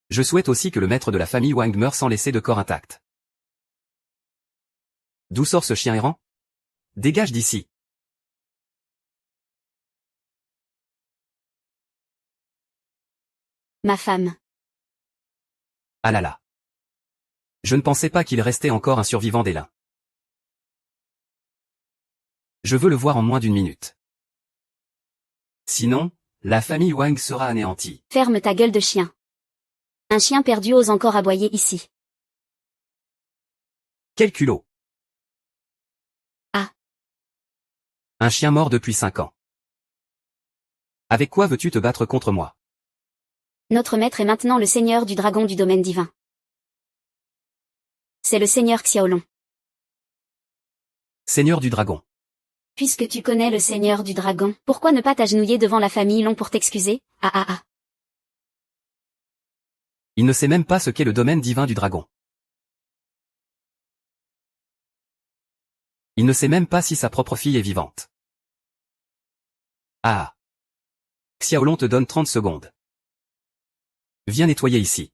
Je souhaite aussi que le maître de la famille Wang meure sans laisser de corps intact. D'où sort ce chien errant? Dégage d'ici. Ma femme. Ah là là. Je ne pensais pas qu'il restait encore un survivant des lins. Je veux le voir en moins d'une minute. Sinon, la famille Wang sera anéantie. Ferme ta gueule de chien. Un chien perdu ose encore aboyer ici. Quel culot! Ah. Un chien mort depuis 5 ans. Avec quoi veux-tu te battre contre moi? Notre maître est maintenant le seigneur du dragon du domaine divin. C'est le seigneur Xiaolong. Seigneur du dragon. Puisque tu connais le seigneur du dragon, pourquoi ne pas t'agenouiller devant la famille Long pour t'excuser? Ah ah ah. Il ne sait même pas ce qu'est le domaine divin du dragon. Il ne sait même pas si sa propre fille est vivante. Ah. Xiaolong te donne 30 secondes. Viens nettoyer ici.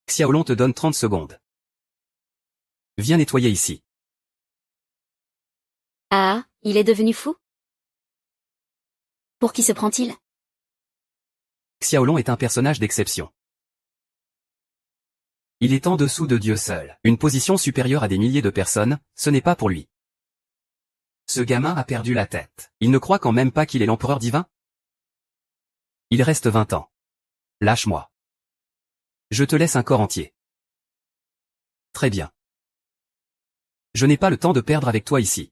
Xiaolong te donne 30 secondes. Viens nettoyer ici. Ah, il est devenu fou? Pour qui se prend-il? Xiaolong est un personnage d'exception. Il est en dessous de Dieu seul. Une position supérieure à des milliers de personnes, ce n'est pas pour lui. Ce gamin a perdu la tête. Il ne croit quand même pas qu'il est l'empereur divin? Il reste 20 ans. Lâche-moi. Je te laisse un corps entier. Très bien. Je n'ai pas le temps de perdre avec toi ici.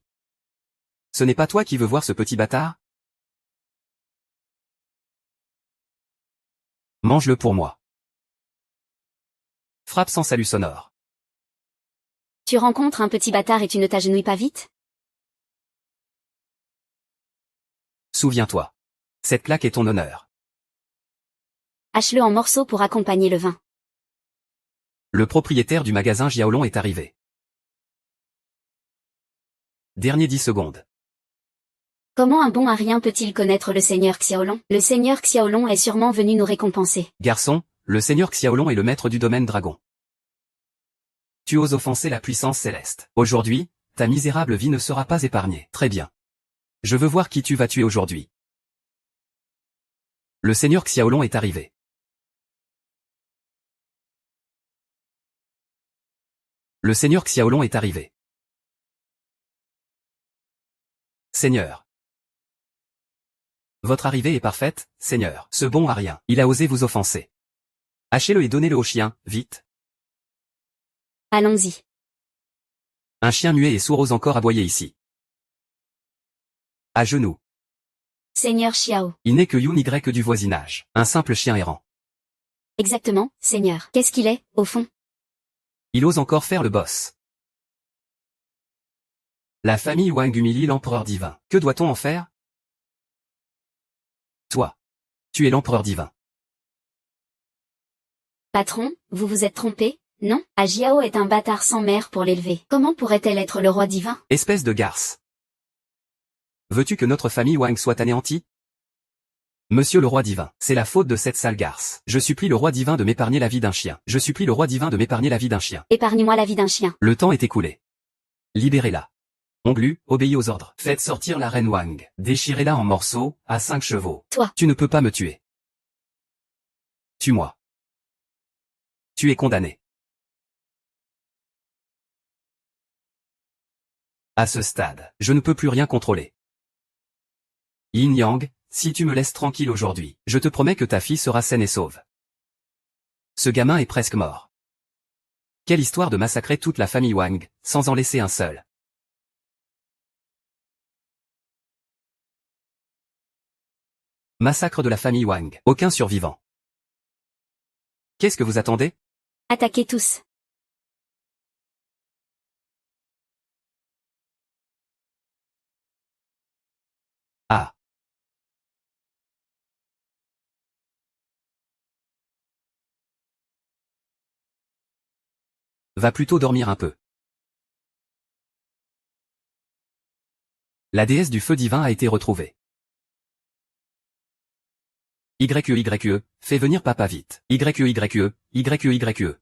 Ce n'est pas toi qui veux voir ce petit bâtard? Mange-le pour moi. Frappe sans salut sonore. Tu rencontres un petit bâtard et tu ne t'agenouilles pas vite? Souviens-toi. Cette claque est ton honneur. Hache-le en morceaux pour accompagner le vin. Le propriétaire du magasin Xiaolong est arrivé. Dernier 10 secondes. Comment un bon à rien peut-il connaître le seigneur Xiaolong? Le seigneur Xiaolong est sûrement venu nous récompenser. Garçon, le seigneur Xiaolong est le maître du domaine dragon. Tu oses offenser la puissance céleste. Aujourd'hui, ta misérable vie ne sera pas épargnée. Très bien. Je veux voir qui tu vas tuer aujourd'hui. Le seigneur Xiaolong est arrivé. Le seigneur Xiaolong est arrivé. Seigneur. Votre arrivée est parfaite, Seigneur. Ce bon à rien, il a osé vous offenser. Hachez-le et donnez-le au chien, vite. Allons-y. Un chien muet et sourd ose encore aboyer ici. À genoux. Seigneur Xiao. Il n'est que Yun Y du voisinage. Un simple chien errant. Exactement, Seigneur. Qu'est-ce qu'il est, au fond? Il ose encore faire le boss. La famille Wang humilie l'empereur divin. Que doit-on en faire? Toi. Tu es l'empereur divin. Patron, vous vous êtes trompé, non? Ajiao est un bâtard sans mère pour l'élever. Comment pourrait-elle être le roi divin? Espèce de garce. Veux-tu que notre famille Wang soit anéantie? Monsieur le roi divin, c'est la faute de cette sale garce. Je supplie le roi divin de m'épargner la vie d'un chien. Je supplie le roi divin de m'épargner la vie d'un chien. Épargne-moi la vie d'un chien. Le temps est écoulé. Libérez-la. Onglu, obéis aux ordres. Faites sortir la reine Wang. Déchirez-la en morceaux, à 5 chevaux. Toi. Tu ne peux pas me tuer. Tue-moi. Tu es condamné. À ce stade, je ne peux plus rien contrôler. Yin Yang, si tu me laisses tranquille aujourd'hui, je te promets que ta fille sera saine et sauve. Ce gamin est presque mort. Quelle histoire de massacrer toute la famille Wang, sans en laisser un seul. Massacre de la famille Wang. Aucun survivant. Qu'est-ce que vous attendez? Attaquez tous. Ah. Va plutôt dormir un peu. La déesse du feu divin a été retrouvée. YE, fais venir papa vite. YE.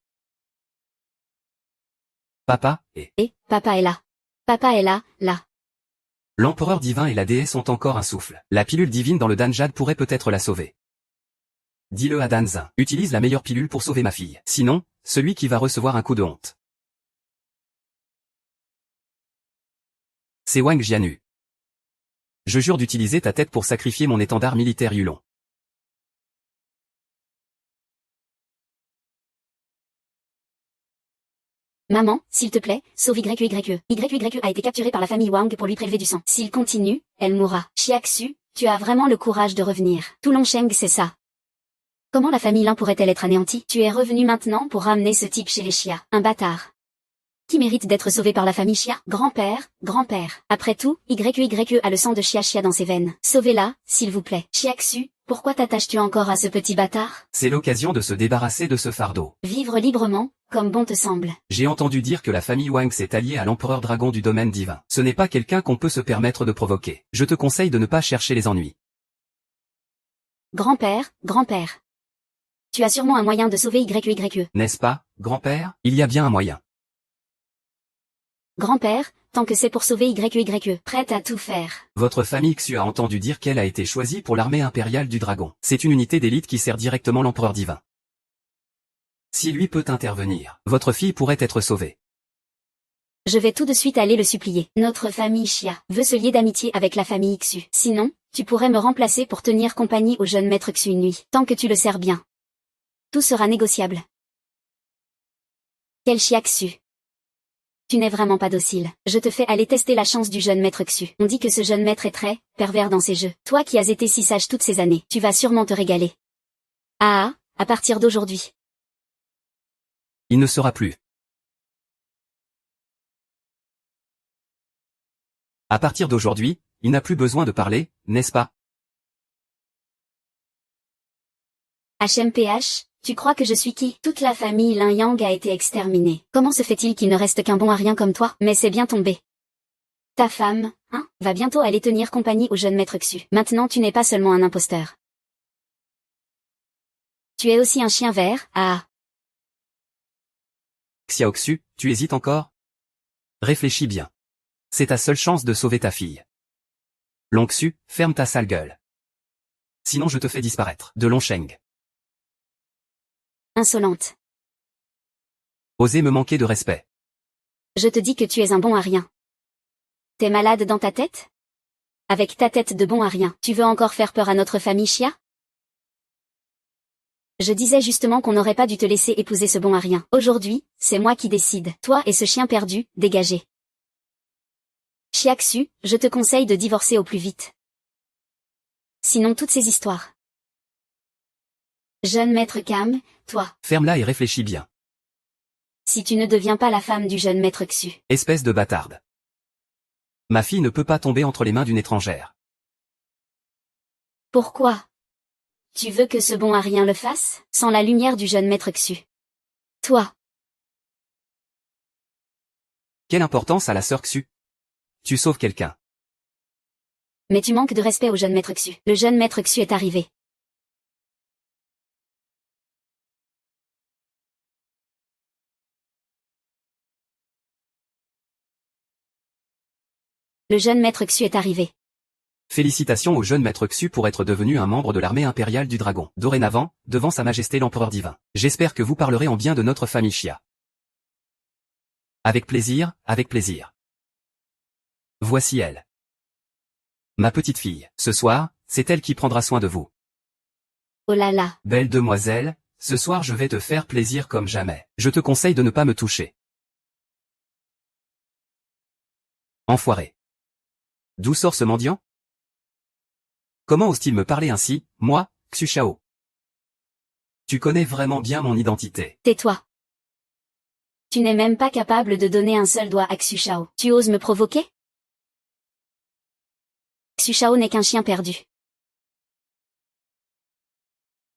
Papa, Et, papa est là. Papa est là, là. L'empereur divin et la déesse ont encore un souffle. La pilule divine dans le Danjad pourrait peut-être la sauver. Dis-le à Danzin. Utilise la meilleure pilule pour sauver ma fille. Sinon, celui qui va recevoir un coup de honte. C'est Wang Jianu. Je jure d'utiliser ta tête pour sacrifier mon étendard militaire Yulon. Maman, s'il te plaît, sauve YE. YE a été capturé par la famille Wang pour lui prélever du sang. S'il continue, elle mourra. Xiaxu, tu as vraiment le courage de revenir. Tout Longsheng sait ça. Comment la famille Lin pourrait-elle être anéantie? Tu es revenu maintenant pour ramener ce type chez les Xia. Un bâtard. Qui mérite d'être sauvé par la famille Xia? Grand-père. Après tout, YE a le sang de Xia dans ses veines. Sauvez-la, s'il vous plaît. Xiaxu, pourquoi t'attaches-tu encore à ce petit bâtard? C'est l'occasion de se débarrasser de ce fardeau. Vivre librement, comme bon te semble. J'ai entendu dire que la famille Wang s'est alliée à l'empereur dragon du domaine divin. Ce n'est pas quelqu'un qu'on peut se permettre de provoquer. Je te conseille de ne pas chercher les ennuis. Grand-père. Tu as sûrement un moyen de sauver YE. N'est-ce pas, grand-père? Il y a bien un moyen. Grand-père, tant que c'est pour sauver YE, prête à tout faire. Votre famille Xu a entendu dire qu'elle a été choisie pour l'armée impériale du dragon. C'est une unité d'élite qui sert directement l'empereur divin. Si lui peut intervenir, votre fille pourrait être sauvée. Je vais tout de suite aller le supplier. Notre famille Xia veut se lier d'amitié avec la famille Xu. Sinon, tu pourrais me remplacer pour tenir compagnie au jeune maître Xu une nuit, tant que tu le sers bien. Tout sera négociable. Quel Xiaxu. Tu n'es vraiment pas docile. Je te fais aller tester la chance du jeune maître Xu. On dit que ce jeune maître est très pervers dans ses jeux. Toi qui as été si sage toutes ces années, tu vas sûrement te régaler. Ah, à partir d'aujourd'hui. Il ne sera plus. À partir d'aujourd'hui, il n'a plus besoin de parler, n'est-ce pas? HMPH, tu crois que je suis qui? Toute la famille Lin Yang a été exterminée. Comment se fait-il qu'il ne reste qu'un bon à rien comme toi? Mais c'est bien tombé. Ta femme, va bientôt aller tenir compagnie au jeune maître Xu. Maintenant tu n'es pas seulement un imposteur. Tu es aussi un chien vert, Xiao Xu, tu hésites encore? Réfléchis bien. C'est ta seule chance de sauver ta fille. Long Xu, ferme ta sale gueule. Sinon je te fais disparaître de Longsheng. Insolente. Osez me manquer de respect. Je te dis que tu es un bon à rien. T'es malade dans ta tête? Avec ta tête de bon à rien, tu veux encore faire peur à notre famille Xia? Je disais justement qu'on n'aurait pas dû te laisser épouser ce bon à rien. Aujourd'hui, c'est moi qui décide. Toi et ce chien perdu, dégagez. Xiaxu, je te conseille de divorcer au plus vite. Sinon toutes ces histoires. Jeune maître Cam, toi. Ferme-la et réfléchis bien. Si tu ne deviens pas la femme du jeune maître Xu. Espèce de bâtarde. Ma fille ne peut pas tomber entre les mains d'une étrangère. Pourquoi? Tu veux que ce bon à rien le fasse, sans la lumière du jeune maître Xu? Toi. Quelle importance a la sœur Xu? Tu sauves quelqu'un. Mais tu manques de respect au jeune maître Xu. Le jeune maître Xu est arrivé. Le jeune maître Xu est arrivé. Félicitations au jeune maître Xu pour être devenu un membre de l'armée impériale du dragon. Dorénavant, devant sa majesté l'empereur divin. J'espère que vous parlerez en bien de notre famille Xia. Avec plaisir, avec plaisir. Voici elle. Ma petite fille. Ce soir, c'est elle qui prendra soin de vous. Oh là là. Belle demoiselle, ce soir je vais te faire plaisir comme jamais. Je te conseille de ne pas me toucher. Enfoiré. D'où sort ce mendiant? Comment ose-t-il me parler ainsi, moi, Xu Shao? Tu connais vraiment bien mon identité. Tais-toi. Tu n'es même pas capable de donner un seul doigt à Xu Shao. Tu oses me provoquer? Xu Shao n'est qu'un chien perdu.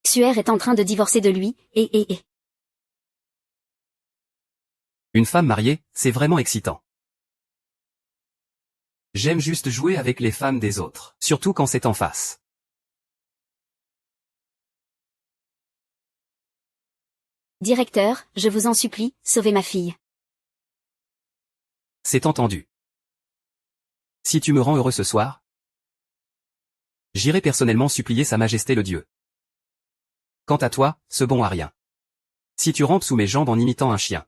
Xuer est en train de divorcer de lui, et. Une femme mariée, c'est vraiment excitant. J'aime juste jouer avec les femmes des autres, surtout quand c'est en face. Directeur, je vous en supplie, sauvez ma fille. C'est entendu. Si tu me rends heureux ce soir, j'irai personnellement supplier Sa Majesté le Dieu. Quant à toi, ce bon à rien. Si tu rampes sous mes jambes en imitant un chien,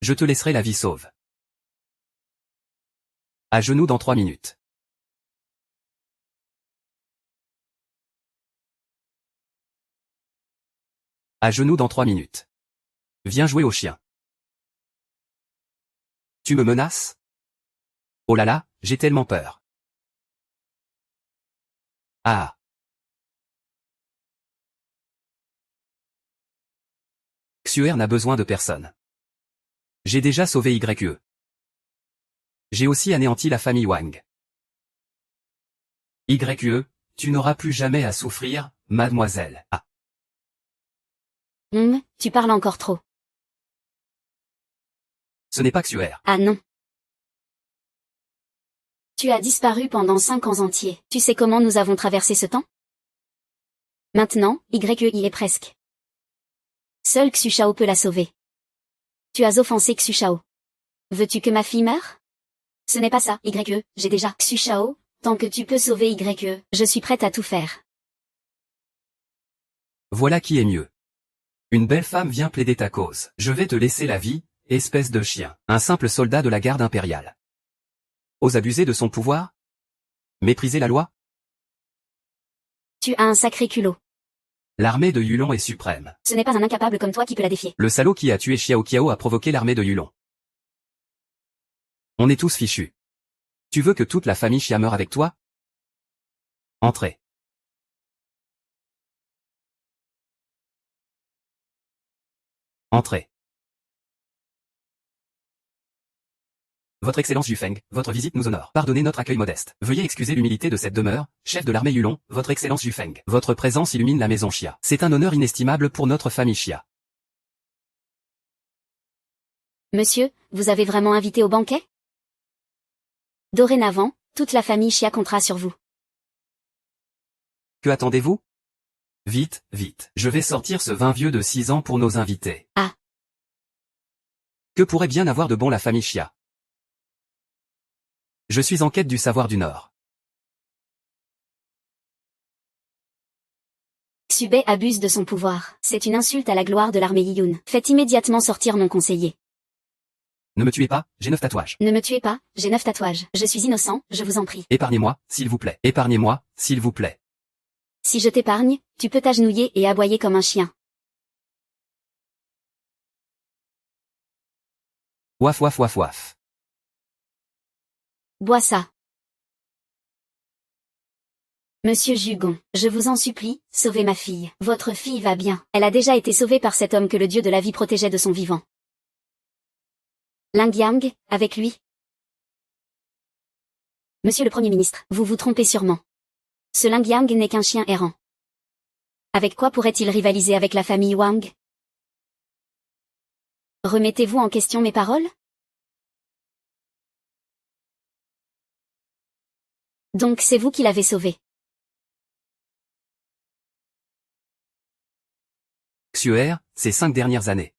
je te laisserai la vie sauve. À genoux dans 3 minutes. À genoux dans 3 minutes. Viens jouer au chien. Tu me menaces? Oh là là, j'ai tellement peur. Ah. Xuer n'a besoin de personne. J'ai déjà sauvé YE. J'ai aussi anéanti la famille Wang. YE, tu n'auras plus jamais à souffrir, mademoiselle. Ah. Tu parles encore trop. Ce n'est pas Xuer. Ah non. Tu as disparu pendant 5 ans entiers. Tu sais comment nous avons traversé ce temps? Maintenant, YE y est presque. Seul Xu Shao peut la sauver. Tu as offensé Xu Shao. Veux-tu que ma fille meure? Ce n'est pas ça, YE, j'ai déjà Xu Shao. Tant que tu peux sauver YE, je suis prête à tout faire. Voilà qui est mieux. Une belle femme vient plaider ta cause. Je vais te laisser la vie, espèce de chien. Un simple soldat de la garde impériale. Ose abuser de son pouvoir? Mépriser la loi? Tu as un sacré culot. L'armée de Yulon est suprême. Ce n'est pas un incapable comme toi qui peut la défier. Le salaud qui a tué Xiao Qiao a provoqué l'armée de Yulon. On est tous fichus. Tu veux que toute la famille Xia meure avec toi? Entrez. Entrez. Votre Excellence Yufeng, votre visite nous honore. Pardonnez notre accueil modeste. Veuillez excuser l'humilité de cette demeure, chef de l'armée Yulon, votre Excellence Yufeng. Votre présence illumine la maison Xia. C'est un honneur inestimable pour notre famille Xia. Monsieur, vous avez vraiment invité au banquet? Dorénavant, toute la famille Xia comptera sur vous. Que attendez-vous? Vite, vite. Je vais sortir ce vin vieux de 6 ans pour nos invités. Ah. Que pourrait bien avoir de bon la famille Xia? Je suis en quête du savoir du Nord. Xubei abuse de son pouvoir. C'est une insulte à la gloire de l'armée Yiyun. Faites immédiatement sortir mon conseiller. Ne me tuez pas, j'ai 9 tatouages. Ne me tuez pas, j'ai 9 tatouages. Je suis innocent, je vous en prie. Épargnez-moi, s'il vous plaît. Épargnez-moi, s'il vous plaît. Si je t'épargne, tu peux t'agenouiller et aboyer comme un chien. Ouaf ouaf ouaf ouaf. Bois ça. Monsieur Jugon, je vous en supplie, sauvez ma fille. Votre fille va bien. Elle a déjà été sauvée par cet homme que le dieu de la vie protégeait de son vivant. Ling Yang, avec lui. Monsieur le Premier ministre, vous vous trompez sûrement. Ce Ling Yang n'est qu'un chien errant. Avec quoi pourrait-il rivaliser avec la famille Wang? Remettez-vous en question mes paroles? Donc c'est vous qui l'avez sauvé. Xuer, ces 5 dernières années.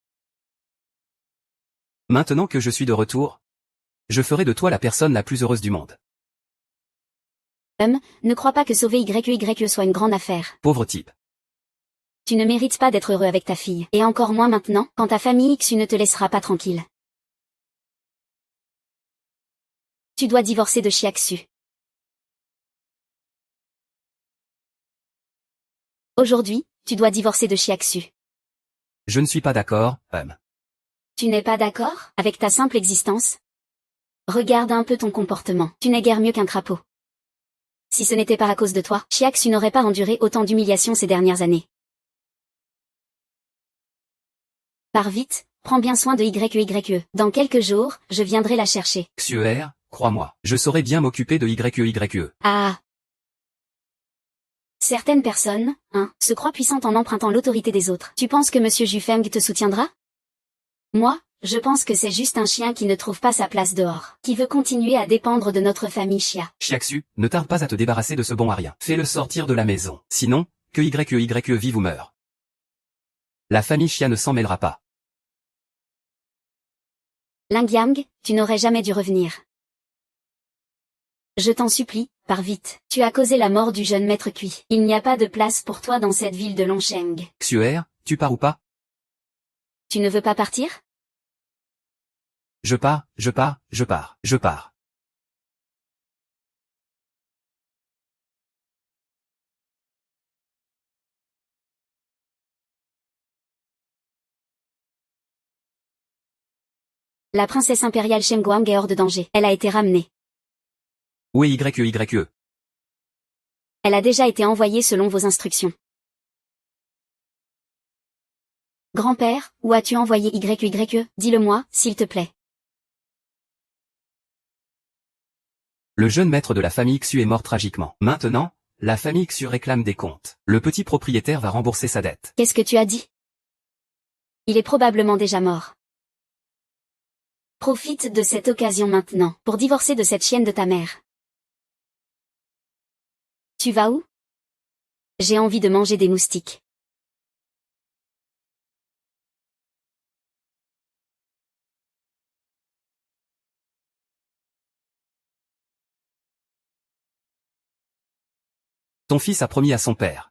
Maintenant que je suis de retour, je ferai de toi la personne la plus heureuse du monde. Ne crois pas que sauver YE soit une grande affaire. Pauvre type. Tu ne mérites pas d'être heureux avec ta fille. Et encore moins maintenant, quand ta famille Xu ne te laissera pas tranquille. Tu dois divorcer de Xiaxu. Aujourd'hui, tu dois divorcer de Xiaxu. Je ne suis pas d'accord, Tu n'es pas d'accord avec ta simple existence? Regarde un peu ton comportement. Tu n'es guère mieux qu'un crapaud. Si ce n'était pas à cause de toi, Xiaxu n'aurait pas enduré autant d'humiliations ces dernières années. Pars vite, prends bien soin de YE. Dans quelques jours, je viendrai la chercher. Xuer, crois-moi, je saurai bien m'occuper de YE. Ah. Certaines personnes, se croient puissantes en empruntant l'autorité des autres. Tu penses que Monsieur Jufeng te soutiendra? Moi, je pense que c'est juste un chien qui ne trouve pas sa place dehors, qui veut continuer à dépendre de notre famille Xia. Xiaxu, ne tarde pas à te débarrasser de ce bon à rien. Fais-le sortir de la maison. Sinon, que YE vive ou meure. La famille Xia ne s'en mêlera pas. Ling Yang, tu n'aurais jamais dû revenir. Je t'en supplie, pars vite. Tu as causé la mort du jeune maître Cui. Il n'y a pas de place pour toi dans cette ville de Longsheng. Xuer, tu pars ou pas? Tu ne veux pas partir? Je pars. La princesse impériale Shen Guang est hors de danger. Elle a été ramenée. Où est YE? Elle a déjà été envoyée selon vos instructions. Grand-père, où as-tu envoyé YE? Dis-le-moi, s'il te plaît. Le jeune maître de la famille Xu est mort tragiquement. Maintenant, la famille Xu réclame des comptes. Le petit propriétaire va rembourser sa dette. Qu'est-ce que tu as dit? Il est probablement déjà mort. Profite de cette occasion maintenant, pour divorcer de cette chienne de ta mère. Tu vas où? J'ai envie de manger des moustiques. Ton fils a promis à son père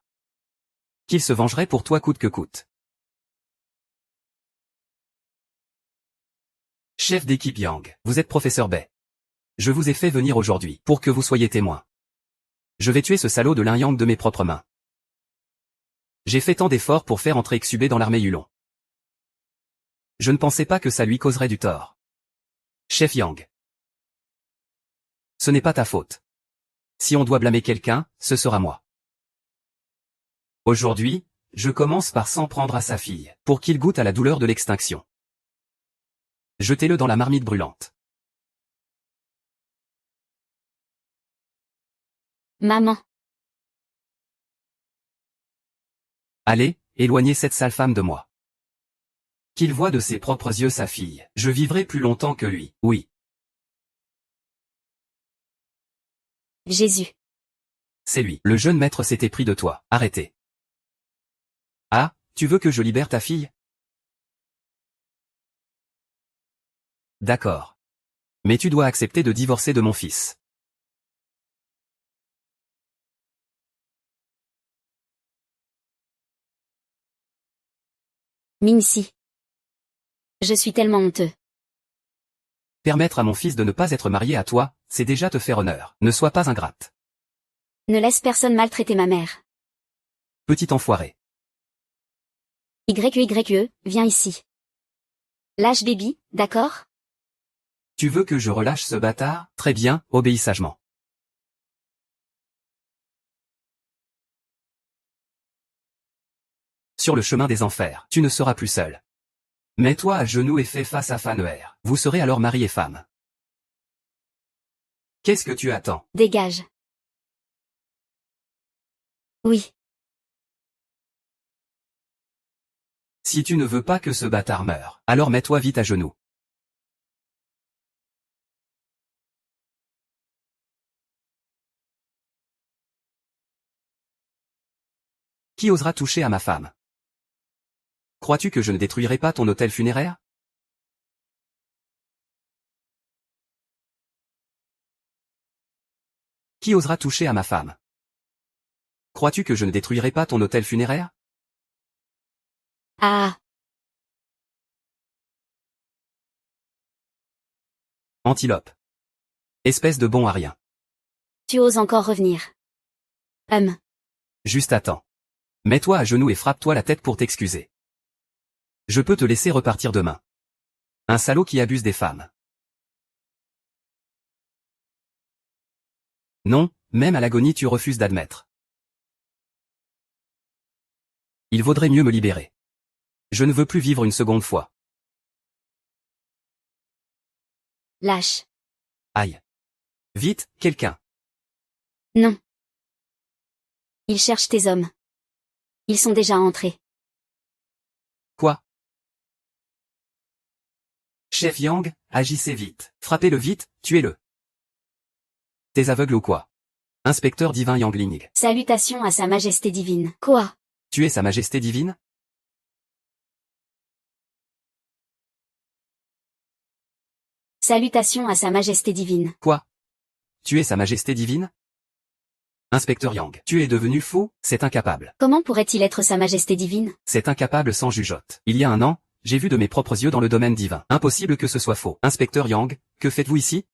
qu'il se vengerait pour toi coûte que coûte. Chef d'équipe Yang, vous êtes professeur Bai. Je vous ai fait venir aujourd'hui pour que vous soyez témoin. Je vais tuer ce salaud de Lin Yang de mes propres mains. J'ai fait tant d'efforts pour faire entrer Xubei dans l'armée Yulon. Je ne pensais pas que ça lui causerait du tort. Chef Yang. Ce n'est pas ta faute. Si on doit blâmer quelqu'un, ce sera moi. Aujourd'hui, je commence par s'en prendre à sa fille, pour qu'il goûte à la douleur de l'extinction. Jetez-le dans la marmite brûlante. Maman. Allez, éloignez cette sale femme de moi. Qu'il voie de ses propres yeux sa fille. Je vivrai plus longtemps que lui, oui. Jésus. C'est lui. Le jeune maître s'est épris de toi. Arrêtez. Ah, tu veux que je libère ta fille? D'accord. Mais tu dois accepter de divorcer de mon fils. Mincy. Je suis tellement honteux. Permettre à mon fils de ne pas être marié à toi, c'est déjà te faire honneur. Ne sois pas ingrate. Ne laisse personne maltraiter ma mère. Petit enfoiré. YE, viens ici. Lâche baby, d'accord? Tu veux que je relâche ce bâtard? Très bien, obéis sagement. Sur le chemin des enfers, tu ne seras plus seul. Mets-toi à genoux et fais face à Fanuer. Vous serez alors mari et femme. Qu'est-ce que tu attends? Dégage. Oui. Si tu ne veux pas que ce bâtard meure, alors mets-toi vite à genoux. Qui osera toucher à ma femme? Crois-tu que je ne détruirai pas ton hôtel funéraire? Qui osera toucher à ma femme? Crois-tu que je ne détruirai pas ton hôtel funéraire? Ah. Antilope. Espèce de bon à rien. Tu oses encore revenir. Juste attends. Mets-toi à genoux et frappe-toi la tête pour t'excuser. Je peux te laisser repartir demain. Un salaud qui abuse des femmes. Non, même à l'agonie tu refuses d'admettre. Il vaudrait mieux me libérer. Je ne veux plus vivre une seconde fois. Lâche. Aïe. Vite, quelqu'un. Non. Ils cherchent tes hommes. Ils sont déjà entrés. Quoi? Chef Yang, agissez vite. Frappez-le vite, tuez-le. T'es aveugle ou quoi? Inspecteur divin Yangling. Salutations à sa majesté divine. Quoi? Tu es sa majesté divine? Salutations à sa majesté divine. Quoi? Tu es sa majesté divine? Inspecteur Yang. Tu es devenu fou, c'est incapable. Comment pourrait-il être sa majesté divine? C'est incapable sans jugeote. Il y a un an, j'ai vu de mes propres yeux dans le domaine divin. Impossible que ce soit faux. Inspecteur Yang, que faites-vous ici?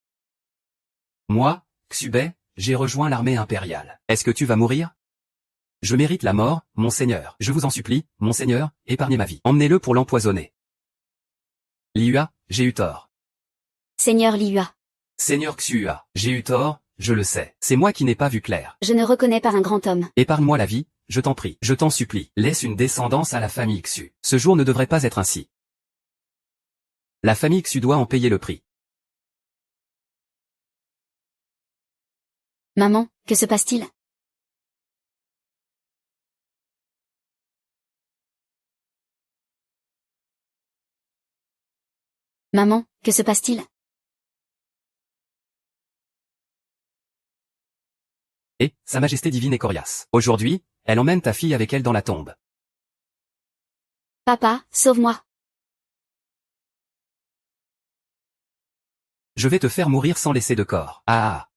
Moi, Xubei, j'ai rejoint l'armée impériale. Est-ce que tu vas mourir? Je mérite la mort, monseigneur. Je vous en supplie, monseigneur, épargnez ma vie. Emmenez-le pour l'empoisonner. Liyue, j'ai eu tort. Seigneur Liyue. Seigneur Xua, j'ai eu tort, je le sais. C'est moi qui n'ai pas vu clair. Je ne reconnais pas un grand homme. Épargne-moi la vie, je t'en prie, je t'en supplie. Laisse une descendance à la famille Xu. Ce jour ne devrait pas être ainsi. La famille Xu doit en payer le prix. Maman, que se passe-t-il? Maman, que se passe-t-il? Et, Sa Majesté divine est coriace. Aujourd'hui, elle emmène ta fille avec elle dans la tombe. Papa, sauve-moi. Je vais te faire mourir sans laisser de corps. Ah.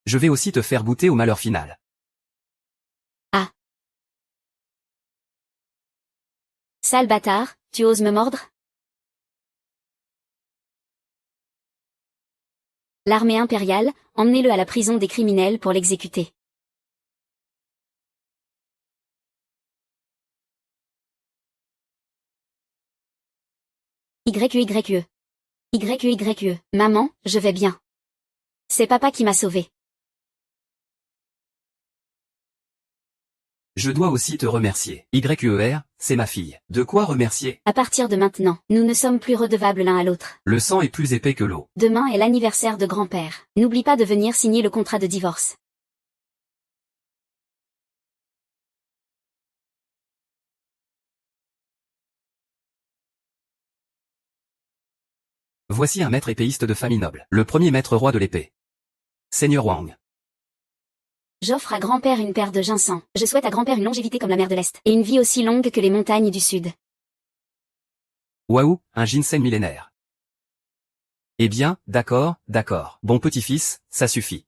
Je vais aussi te faire goûter au malheur final. Ah. Sale bâtard, tu oses me mordre? L'armée impériale, emmenez-le à la prison des criminels pour l'exécuter. YUYE. YUYE. Maman, je vais bien. C'est papa qui m'a sauvé. Je dois aussi te remercier. YER, c'est ma fille. De quoi remercier? À partir de maintenant, nous ne sommes plus redevables l'un à l'autre. Le sang est plus épais que l'eau. Demain est l'anniversaire de grand-père. N'oublie pas de venir signer le contrat de divorce. Voici un maître épéiste de famille noble. Le premier maître roi de l'épée. Seigneur Wang. J'offre à grand-père une paire de ginseng. Je souhaite à grand-père une longévité comme la mer de l'Est, et une vie aussi longue que les montagnes du Sud. Waouh, un ginseng millénaire. Eh bien, d'accord, d'accord. Bon petit-fils, ça suffit.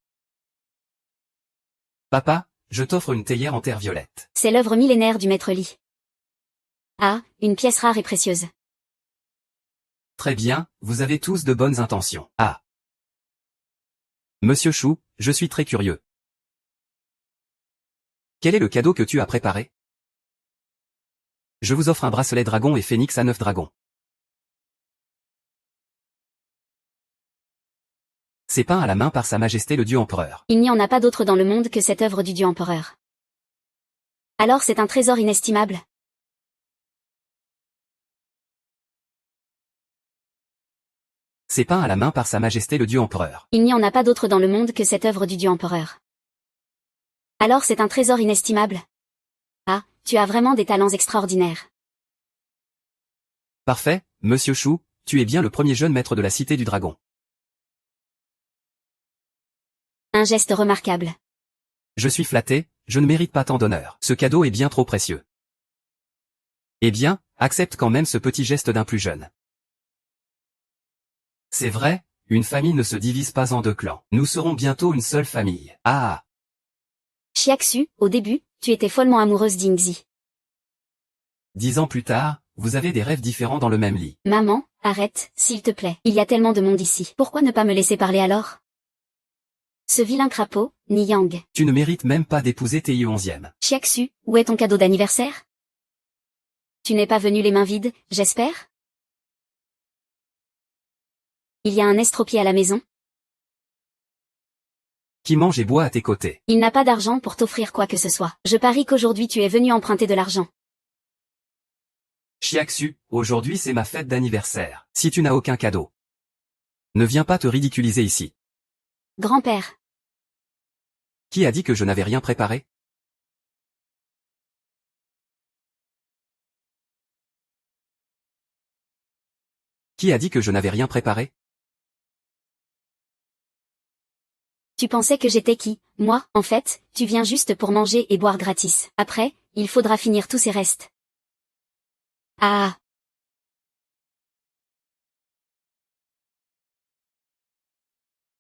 Papa, je t'offre une théière en terre violette. C'est l'œuvre millénaire du maître Li. Ah, une pièce rare et précieuse. Très bien, vous avez tous de bonnes intentions. Ah. Monsieur Chou, je suis très curieux. Quel est le cadeau que tu as préparé? Je vous offre un bracelet dragon et phénix à 9 dragons. C'est peint à la main par Sa Majesté le Dieu Empereur. Il n'y en a pas d'autre dans le monde que cette œuvre du Dieu Empereur. Alors c'est un trésor inestimable. C'est peint à la main par Sa Majesté le Dieu Empereur. Il n'y en a pas d'autre dans le monde que cette œuvre du Dieu Empereur. Alors c'est un trésor inestimable. Ah, tu as vraiment des talents extraordinaires. Parfait, Monsieur Chou, tu es bien le premier jeune maître de la Cité du Dragon. Un geste remarquable. Je suis flatté, je ne mérite pas tant d'honneur. Ce cadeau est bien trop précieux. Eh bien, accepte quand même ce petit geste d'un plus jeune. C'est vrai, une famille ne se divise pas en deux clans. Nous serons bientôt une seule famille. Ah. Xiaxu, au début, tu étais follement amoureuse d'Ingzi. 10 ans plus tard, vous avez des rêves différents dans le même lit. Maman, arrête, s'il te plaît. Il y a tellement de monde ici. Pourquoi ne pas me laisser parler alors? Ce vilain crapaud, Niyang. Tu ne mérites même pas d'épouser Tei 11e. Xiaxu, où est ton cadeau d'anniversaire? Tu n'es pas venu les mains vides, j'espère? Il y a un estropié à la maison? Qui mange et boit à tes côtés. Il n'a pas d'argent pour t'offrir quoi que ce soit. Je parie qu'aujourd'hui tu es venu emprunter de l'argent. Xiaxu, aujourd'hui c'est ma fête d'anniversaire. Si tu n'as aucun cadeau, ne viens pas te ridiculiser ici. Grand-père. Qui a dit que je n'avais rien préparé? Qui a dit que je n'avais rien préparé? Tu pensais que j'étais qui? Moi, en fait, tu viens juste pour manger et boire gratis. Après, il faudra finir tous ces restes. Ah.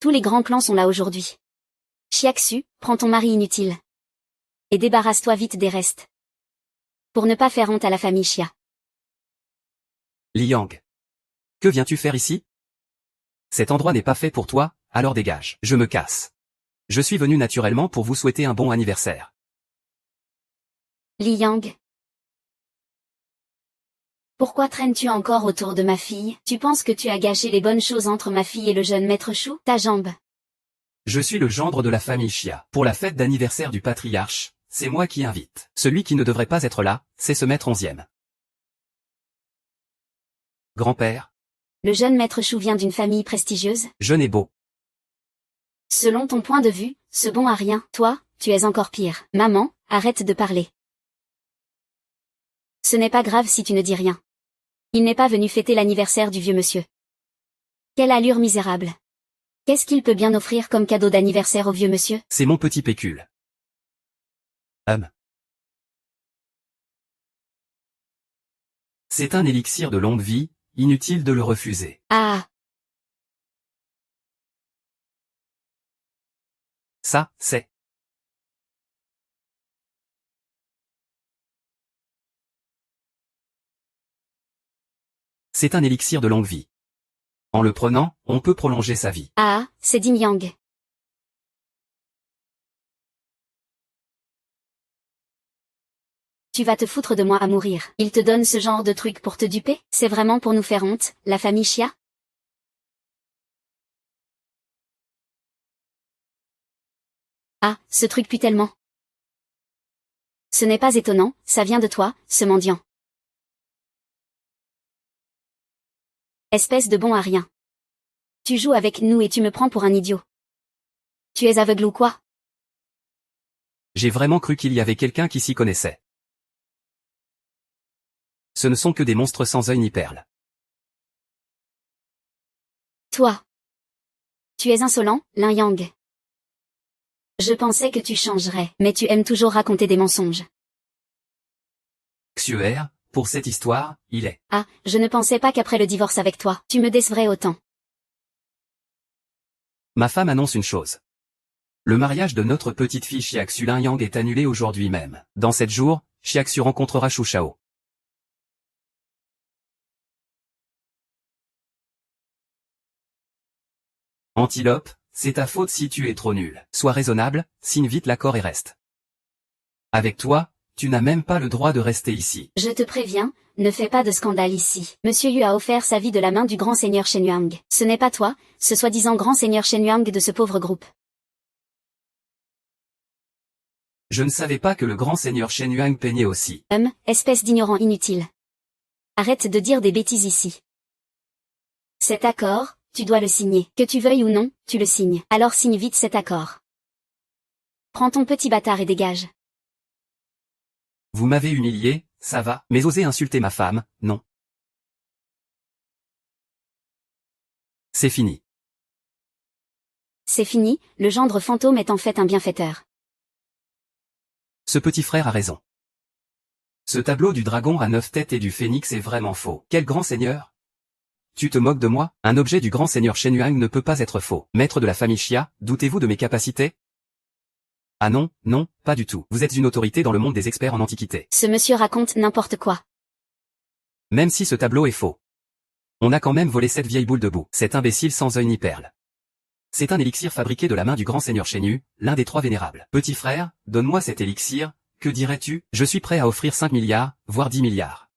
Tous les grands clans sont là aujourd'hui. Chiaxu, prends ton mari inutile. Et débarrasse-toi vite des restes. Pour ne pas faire honte à la famille Xia. Liang. Que viens-tu faire ici? Cet endroit n'est pas fait pour toi, alors dégage. Je me casse. Je suis venu naturellement pour vous souhaiter un bon anniversaire. Li Yang. Pourquoi traînes-tu encore autour de ma fille? Tu penses que tu as gâché les bonnes choses entre ma fille et le jeune maître Chou? Ta jambe. Je suis le gendre de la famille Xia. Pour la fête d'anniversaire du patriarche, c'est moi qui invite. Celui qui ne devrait pas être là, c'est ce maître 11e. Grand-père, Le jeune maître Chou vient d'une famille prestigieuse. jeune et beau. Selon ton point de vue, ce bon à rien. Toi, tu es encore pire. Maman, arrête de parler. Ce n'est pas grave si tu ne dis rien. Il n'est pas venu fêter l'anniversaire du vieux monsieur. Quelle allure misérable. Qu'est-ce qu'il peut bien offrir comme cadeau d'anniversaire au vieux monsieur? C'est mon petit pécule. C'est un élixir de longue vie, inutile de le refuser. Ah. Ça, c'est... C'est un élixir de longue vie. En le prenant, on peut prolonger sa vie. Ah, c'est Ding Yang. Tu vas te foutre de moi à mourir. Il te donne ce genre de truc pour te duper? C'est vraiment pour nous faire honte, la famille Xia? Ah, ce truc pue tellement. Ce n'est pas étonnant, ça vient de toi, ce mendiant. Espèce de bon à rien. Tu joues avec nous et tu me prends pour un idiot. Tu es aveugle ou quoi? J'ai vraiment cru qu'il y avait quelqu'un qui s'y connaissait. Ce ne sont que des monstres sans œil ni perles. Toi. Tu es insolent, Lin Yang. Je pensais que tu changerais, mais tu aimes toujours raconter des mensonges. Xuer, pour cette histoire, il est. Ah, je ne pensais pas qu'après le divorce avec toi, tu me décevrais autant. Ma femme annonce une chose. Le mariage de notre petite fille Xiaxu Lin Yang est annulé aujourd'hui même. Dans 7 jours, Xiaxu rencontrera Shu Shao. Antilope, c'est ta faute si tu es trop nul. Sois raisonnable, signe vite l'accord et reste. Avec toi, tu n'as même pas le droit de rester ici. Je te préviens, ne fais pas de scandale ici. Monsieur Yu a offert sa vie de la main du grand seigneur Shen Yuang. Ce n'est pas toi, ce soi-disant grand seigneur Shen Yuang de ce pauvre groupe. Je ne savais pas que le grand seigneur Shen Yuang peignait aussi. Espèce d'ignorant inutile. Arrête de dire des bêtises ici. Cet accord, tu dois le signer. Que tu veuilles ou non, tu le signes. Alors signe vite cet accord. Prends ton petit bâtard et dégage. Vous m'avez humilié, ça va, mais osez insulter ma femme, non. C'est fini. C'est fini, le gendre fantôme est en fait un bienfaiteur. Ce petit frère a raison. Ce tableau du dragon à 9 têtes et du phénix est vraiment faux. Quel grand seigneur? Tu te moques de moi? Un objet du grand seigneur Shen Yuang ne peut pas être faux. Maître de la famille Xia, doutez-vous de mes capacités? Ah non, non, pas du tout. Vous êtes une autorité dans le monde des experts en antiquité. Ce monsieur raconte n'importe quoi. Même si ce tableau est faux. On a quand même volé cette vieille boule de boue. Cet imbécile sans œil ni perle. C'est un élixir fabriqué de la main du grand seigneur Shen Yu, l'un des 3 vénérables. Petit frère, donne-moi cet élixir, que dirais-tu? Je suis prêt à offrir 5 milliards, voire 10 milliards.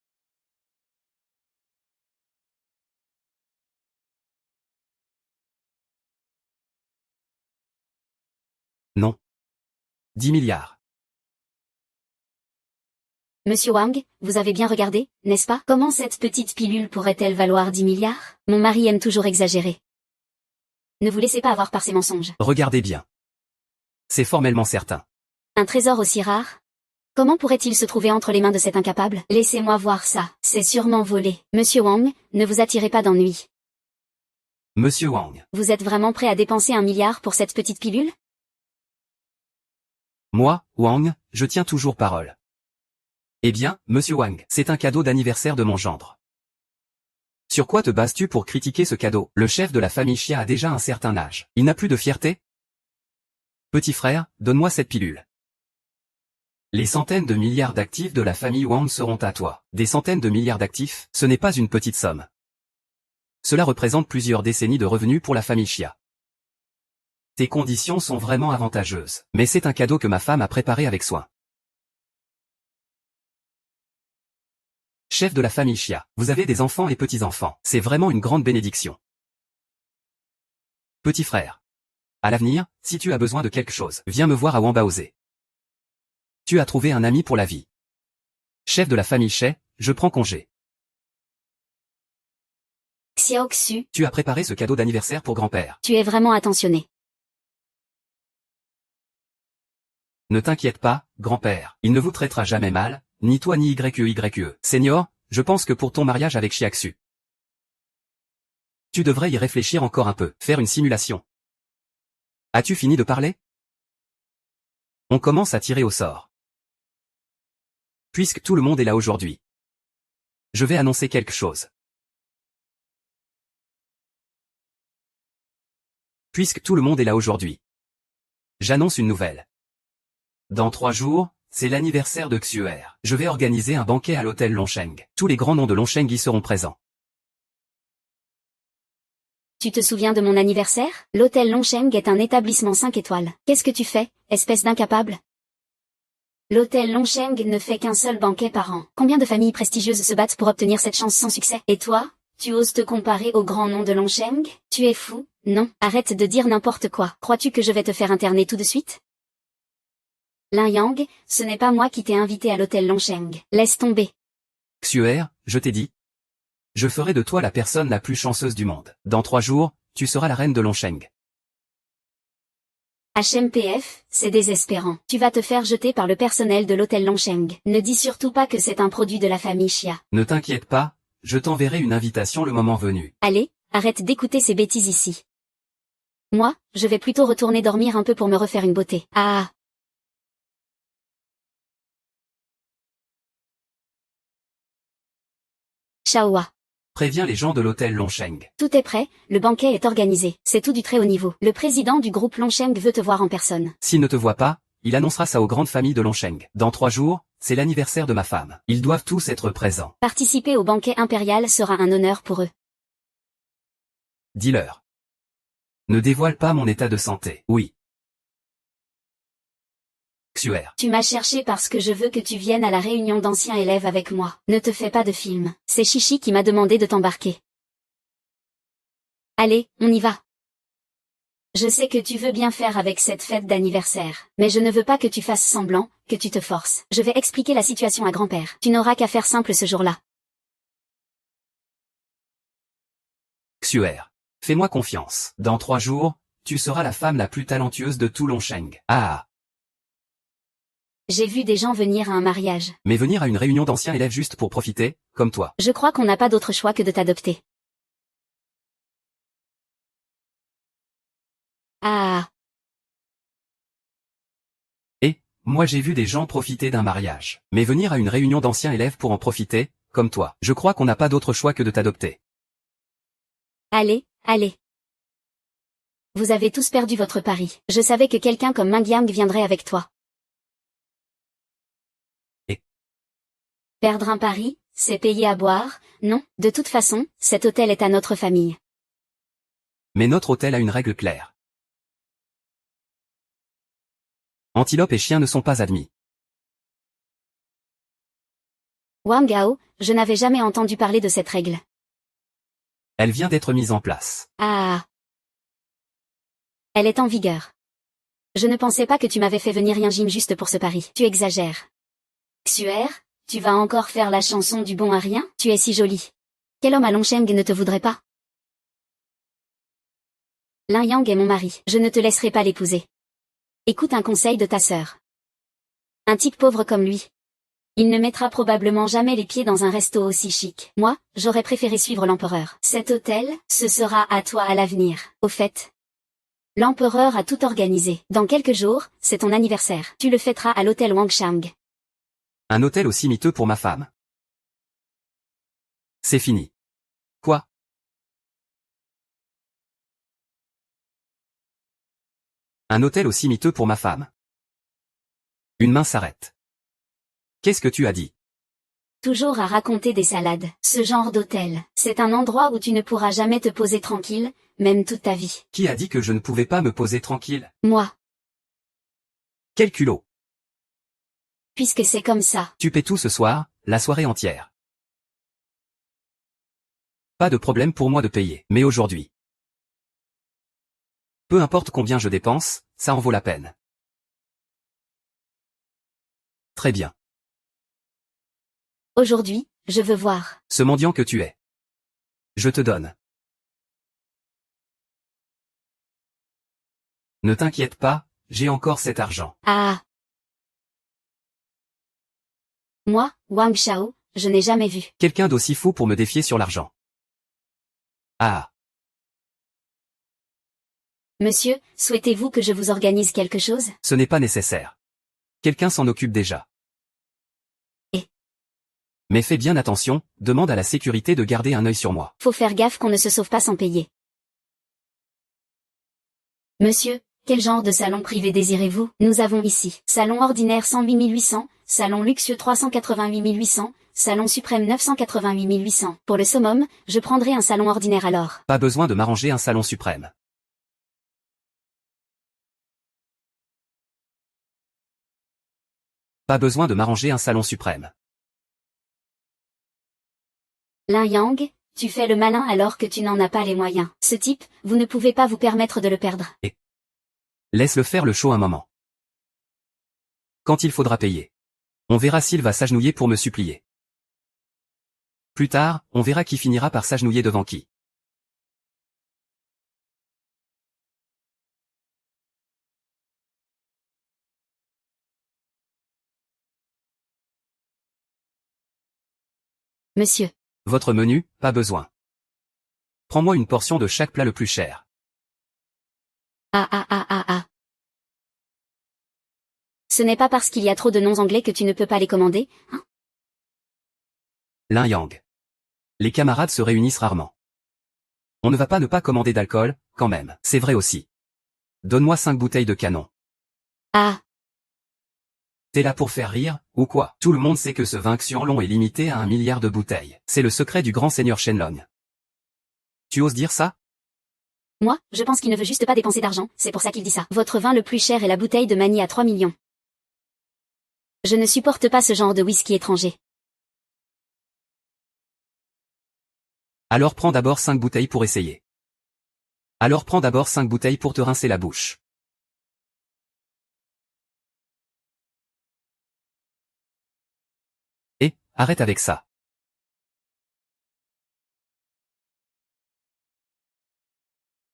Non. 10 milliards. Monsieur Wang, vous avez bien regardé, n'est-ce pas? Comment cette petite pilule pourrait-elle valoir 10 milliards? Mon mari aime toujours exagérer. Ne vous laissez pas avoir par ces mensonges. Regardez bien. C'est formellement certain. Un trésor aussi rare? Comment pourrait-il se trouver entre les mains de cet incapable? Laissez-moi voir ça, c'est sûrement volé. Monsieur Wang, ne vous attirez pas d'ennui. Monsieur Wang. Vous êtes vraiment prêt à dépenser 1 milliard pour cette petite pilule? Moi, Wang, je tiens toujours parole. Eh bien, monsieur Wang, c'est un cadeau d'anniversaire de mon gendre. Sur quoi te bases-tu pour critiquer ce cadeau? Le chef de la famille Xia a déjà un certain âge. Il n'a plus de fierté? Petit frère, donne-moi cette pilule. Les centaines de milliards d'actifs de la famille Wang seront à toi. Des centaines de milliards d'actifs, ce n'est pas une petite somme. Cela représente plusieurs décennies de revenus pour la famille Xia. Tes conditions sont vraiment avantageuses, mais c'est un cadeau que ma femme a préparé avec soin. Chef de la famille Xia, vous avez des enfants et petits-enfants, c'est vraiment une grande bénédiction. Petit frère. À l'avenir, si tu as besoin de quelque chose, viens me voir à Wambaozé. Tu as trouvé un ami pour la vie. Chef de la famille Xie, je prends congé. Xiao Xu, Tu as préparé ce cadeau d'anniversaire pour grand-père. tu es vraiment attentionné. Ne t'inquiète pas, grand-père, il ne vous traitera jamais mal, ni toi ni YE. Senior, je pense que pour ton mariage avec Xiaxu, tu devrais y réfléchir encore un peu, faire une simulation. As-tu fini de parler? On commence à tirer au sort. Puisque tout le monde est là aujourd'hui, je vais annoncer quelque chose. Puisque tout le monde est là aujourd'hui, j'annonce une nouvelle. Dans 3 jours, c'est l'anniversaire de Xuer. Je vais organiser un banquet à l'hôtel Longsheng. Tous les grands noms de Longsheng y seront présents. Tu te souviens de mon anniversaire? L'hôtel Longsheng est un établissement 5 étoiles. Qu'est-ce que tu fais, espèce d'incapable? L'hôtel Longsheng ne fait qu'un seul banquet par an. Combien de familles prestigieuses se battent pour obtenir cette chance sans succès? Et toi, tu oses te comparer aux grands noms de Longsheng? Tu es fou? Non, arrête de dire n'importe quoi. Crois-tu que je vais te faire interner tout de suite? Lin Yang, ce n'est pas moi qui t'ai invité à l'hôtel Longsheng. Laisse tomber. Xuer, je t'ai dit. Je ferai de toi la personne la plus chanceuse du monde. Dans 3 jours, tu seras la reine de Longsheng. HMPF, c'est désespérant. Tu vas te faire jeter par le personnel de l'hôtel Longsheng. Ne dis surtout pas que c'est un produit de la famille Xia. Ne t'inquiète pas, je t'enverrai une invitation le moment venu. Allez, arrête d'écouter ces bêtises ici. Moi, je vais plutôt retourner dormir un peu pour me refaire une beauté. Ah. Shaohua. Préviens les gens de l'hôtel Longsheng. Tout est prêt, le banquet est organisé. C'est tout du très haut niveau. Le président du groupe Longsheng veut te voir en personne. S'il ne te voit pas, il annoncera ça aux grandes familles de Longsheng. Dans 3 jours, c'est l'anniversaire de ma femme. Ils doivent tous être présents. Participer au banquet impérial sera un honneur pour eux. Dis-leur. Ne dévoile pas mon état de santé. Oui. Xuer. Tu m'as cherché parce que je veux que tu viennes à la réunion d'anciens élèves avec moi. Ne te fais pas de film. C'est Chichi qui m'a demandé de t'embarquer. Allez, on y va. Je sais que tu veux bien faire avec cette fête d'anniversaire, mais je ne veux pas que tu fasses semblant, que tu te forces. Je vais expliquer la situation à grand-père. Tu n'auras qu'à faire simple ce jour-là. Xuer. Fais-moi confiance. Dans 3 jours, tu seras la femme la plus talentueuse de tout Longsheng. Ah. J'ai vu des gens venir à un mariage. Mais venir à une réunion d'anciens élèves juste pour profiter, comme toi. Je crois qu'on n'a pas d'autre choix que de t'adopter. Ah. Et, moi j'ai vu des gens profiter d'un mariage. Mais venir à une réunion d'anciens élèves pour en profiter, comme toi. Je crois qu'on n'a pas d'autre choix que de t'adopter. Allez, allez. Vous avez tous perdu votre pari. Je savais que quelqu'un comme Meng Yang viendrait avec toi. Et perdre un pari, c'est payer à boire, non, de toute façon, cet hôtel est à notre famille. Mais notre hôtel a une règle claire. Antilopes et chiens ne sont pas admis. Wang Gao, je n'avais jamais entendu parler de cette règle. Elle vient d'être mise en place. Ah. Elle est en vigueur. Je ne pensais pas que tu m'avais fait venir Yanjin juste pour ce pari. Tu exagères. Xuer, tu vas encore faire la chanson du bon à rien? Tu es si jolie. Quel homme à Longsheng ne te voudrait pas? Lin Yang est mon mari. Je ne te laisserai pas l'épouser. Écoute un conseil de ta sœur. Un type pauvre comme lui. Il ne mettra probablement jamais les pieds dans un resto aussi chic. Moi, j'aurais préféré suivre l'empereur. Cet hôtel, ce sera à toi à l'avenir. Au fait, l'empereur a tout organisé. Dans quelques jours, c'est ton anniversaire. Tu le fêteras à l'hôtel Wangshang. Un hôtel aussi miteux pour ma femme. C'est fini. Quoi? Un hôtel aussi miteux pour ma femme? Une main s'arrête. Qu'est-ce que tu as dit? Toujours à raconter des salades. Ce genre d'hôtel, c'est un endroit où tu ne pourras jamais te poser tranquille, même toute ta vie. Qui a dit que je ne pouvais pas me poser tranquille? Moi, Quel culot! puisque c'est comme ça. Tu paies tout ce soir, la soirée entière. Pas de problème pour moi de payer, mais aujourd'hui. Peu importe combien je dépense, ça en vaut la peine. Très bien. Aujourd'hui, je veux voir. Ce mendiant que tu es. Je te donne. Ne t'inquiète pas, j'ai encore cet argent. Ah. Moi, Wang Shao, je n'ai jamais vu. Quelqu'un d'aussi fou pour me défier sur l'argent. Ah. Monsieur, souhaitez-vous que je vous organise quelque chose? Ce n'est pas nécessaire. Quelqu'un s'en occupe déjà. Et? Mais fais bien attention, demande à la sécurité de garder un œil sur moi. Faut faire gaffe qu'on ne se sauve pas sans payer. Monsieur, quel genre de salon privé désirez-vous? Nous avons ici, salon ordinaire 108 800, salon luxueux 388 800, salon suprême 988 800. Pour le summum, je prendrai un salon ordinaire alors. Pas besoin de m'arranger un salon suprême. Pas besoin de m'arranger un salon suprême. Lin Yang, tu fais le malin alors que tu n'en as pas les moyens. Ce type, vous ne pouvez pas vous permettre de le perdre. Laisse-le faire le show un moment. Quand il faudra payer. On verra s'il va s'agenouiller pour me supplier. Plus tard, on verra qui finira par s'agenouiller devant qui. Monsieur. Votre menu, pas besoin. Prends-moi une portion de chaque plat le plus cher. Ah ah ah ah ah. Ce n'est pas parce qu'il y a trop de noms anglais que tu ne peux pas les commander, hein? Lin Yang. Les camarades se réunissent rarement. On ne va pas ne pas commander d'alcool, quand même. C'est vrai aussi. Donne-moi 5 bouteilles de canon. Ah. T'es là pour faire rire, ou quoi? Tout le monde sait que ce vin Xianlong est limité à 1 milliard de bouteilles. C'est le secret du grand seigneur Shenlong. Tu oses dire ça? Moi, je pense qu'il ne veut juste pas dépenser d'argent, c'est pour ça qu'il dit ça. Votre vin le plus cher est la bouteille de Manny à 3 millions. Je ne supporte pas ce genre de whisky étranger. Alors prends d'abord 5 bouteilles pour essayer. Alors prends d'abord 5 bouteilles pour te rincer la bouche. Et, arrête avec ça.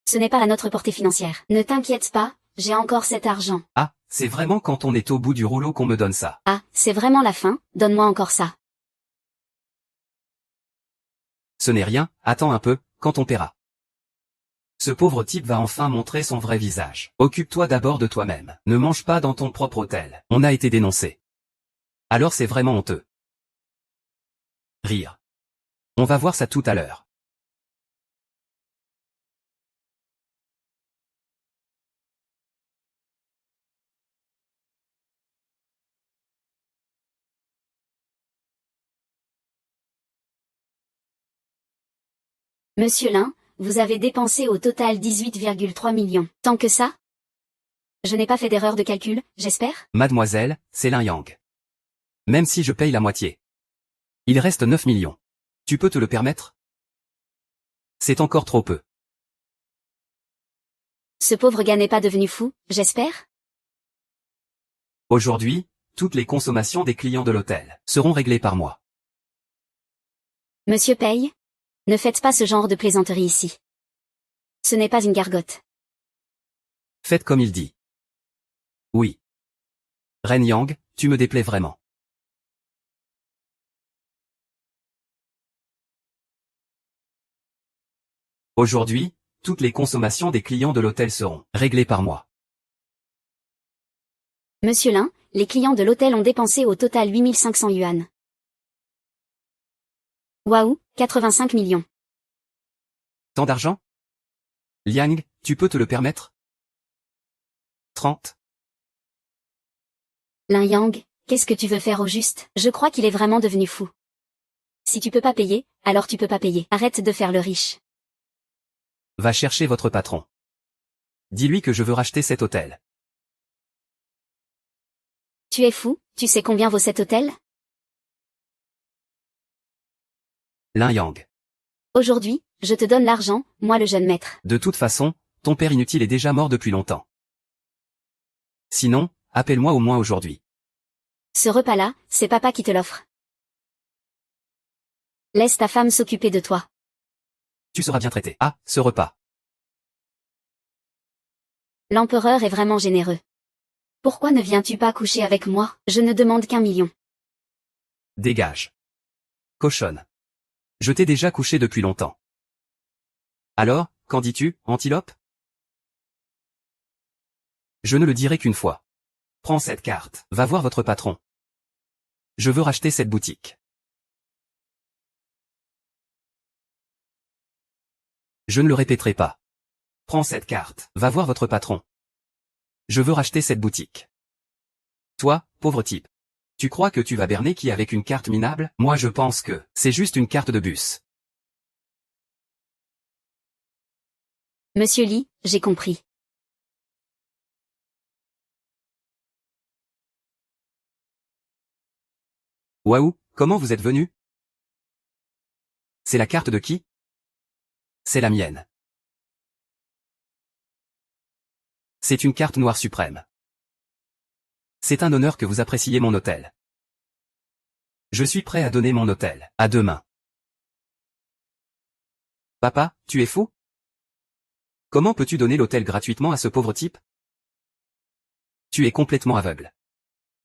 Ce n'est pas à notre portée financière. Ne t'inquiète pas, j'ai encore cet argent. Ah, c'est vraiment quand on est au bout du rouleau qu'on me donne ça. Ah, c'est vraiment la fin, donne-moi encore ça. Ce n'est rien, attends un peu, quand on paiera. Ce pauvre type va enfin montrer son vrai visage. Occupe-toi d'abord de toi-même. Ne mange pas dans ton propre hôtel. On a été dénoncé. Alors c'est vraiment honteux. Rire. On va voir ça tout à l'heure. Monsieur Lin, vous avez dépensé au total 18,3 millions. Tant que ça? Je n'ai pas fait d'erreur de calcul, j'espère? Mademoiselle, c'est Lin Yang. Même si je paye la moitié. Il reste 9 millions. Tu peux te le permettre? C'est encore trop peu. Ce pauvre gars n'est pas devenu fou, j'espère? Aujourd'hui, toutes les consommations des clients de l'hôtel seront réglées par moi. Monsieur paye? Ne faites pas ce genre de plaisanterie ici. Ce n'est pas une gargote. Faites comme il dit. Oui. Ren Yang, tu me déplais vraiment. Aujourd'hui, toutes les consommations des clients de l'hôtel seront réglées par moi. Monsieur Lin, les clients de l'hôtel ont dépensé au total 8500 yuan. Waouh, 85 millions. Tant d'argent? Liang, tu peux te le permettre? 30. Lin Yang, qu'est-ce que tu veux faire au juste? Je crois qu'il est vraiment devenu fou. Si tu peux pas payer, alors tu peux pas payer. Arrête de faire le riche. Va chercher votre patron. Dis-lui que je veux racheter cet hôtel. Tu es fou, tu sais combien vaut cet hôtel? Lin Yang. Aujourd'hui, je te donne l'argent, moi le jeune maître. De toute façon, ton père inutile est déjà mort depuis longtemps. Sinon, appelle-moi au moins aujourd'hui. Ce repas-là, c'est papa qui te l'offre. Laisse ta femme s'occuper de toi. Tu seras bien traité. Ah, ce repas. L'empereur est vraiment généreux. Pourquoi ne viens-tu pas coucher avec moi? Je ne demande qu'1 million. Dégage. Cochonne. Je t'ai déjà couché depuis longtemps. Alors, qu'en dis-tu, antilope? Je ne le dirai qu'une fois. Prends cette carte, va voir votre patron. Je veux racheter cette boutique. Je ne le répéterai pas. Prends cette carte, va voir votre patron. Je veux racheter cette boutique. Toi, pauvre type. Tu crois que tu vas berner qui avec une carte minable? Moi je pense que c'est juste une carte de bus. Monsieur Li, j'ai compris. Waouh, comment vous êtes venu? C'est la carte de qui? C'est la mienne. C'est une carte noire suprême. C'est un honneur que vous appréciez mon hôtel. Je suis prêt à donner mon hôtel. À demain. Papa, tu es fou? Comment peux-tu donner l'hôtel gratuitement à ce pauvre type? Tu es complètement aveugle.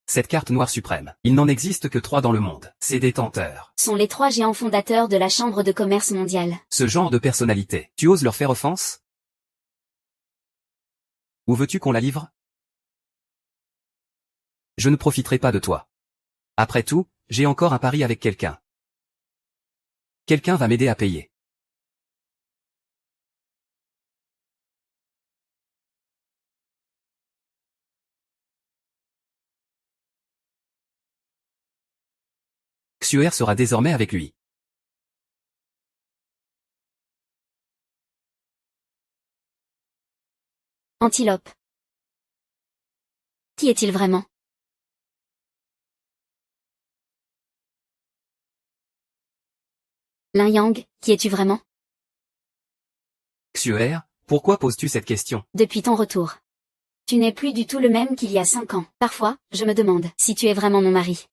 Cette carte noire suprême, il n'en existe que 3 dans le monde. Ses détenteurs Sont les 3 géants fondateurs de la Chambre de commerce mondiale. Ce genre de personnalité, tu oses leur faire offense? Où veux-tu qu'on la livre? Je ne profiterai pas de toi. Après tout, j'ai encore un pari avec quelqu'un. Quelqu'un va m'aider à payer. Xuer sera désormais avec lui. Antilope. Qui est-il vraiment? Lin Yang, qui es-tu vraiment? Xuer, pourquoi poses-tu cette question? Depuis ton retour. Tu n'es plus du tout le même qu'il y a 5 ans. Parfois, je me demande si tu es vraiment mon mari.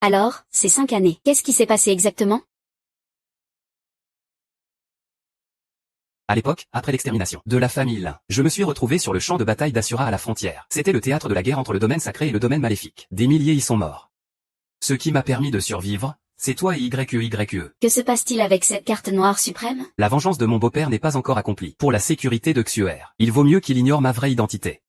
Alors, ces 5 années, qu'est-ce qui s'est passé exactement? À l'époque, après l'extermination de la famille Lin, je me suis retrouvé sur le champ de bataille d'Assura à la frontière. C'était le théâtre de la guerre entre le domaine sacré et le domaine maléfique. Des milliers y sont morts. Ce qui m'a permis de survivre, c'est toi et YQYQE. Que se passe-t-il avec cette carte noire suprême? La vengeance de mon beau-père n'est pas encore accomplie. Pour la sécurité de Xuer, il vaut mieux qu'il ignore ma vraie identité.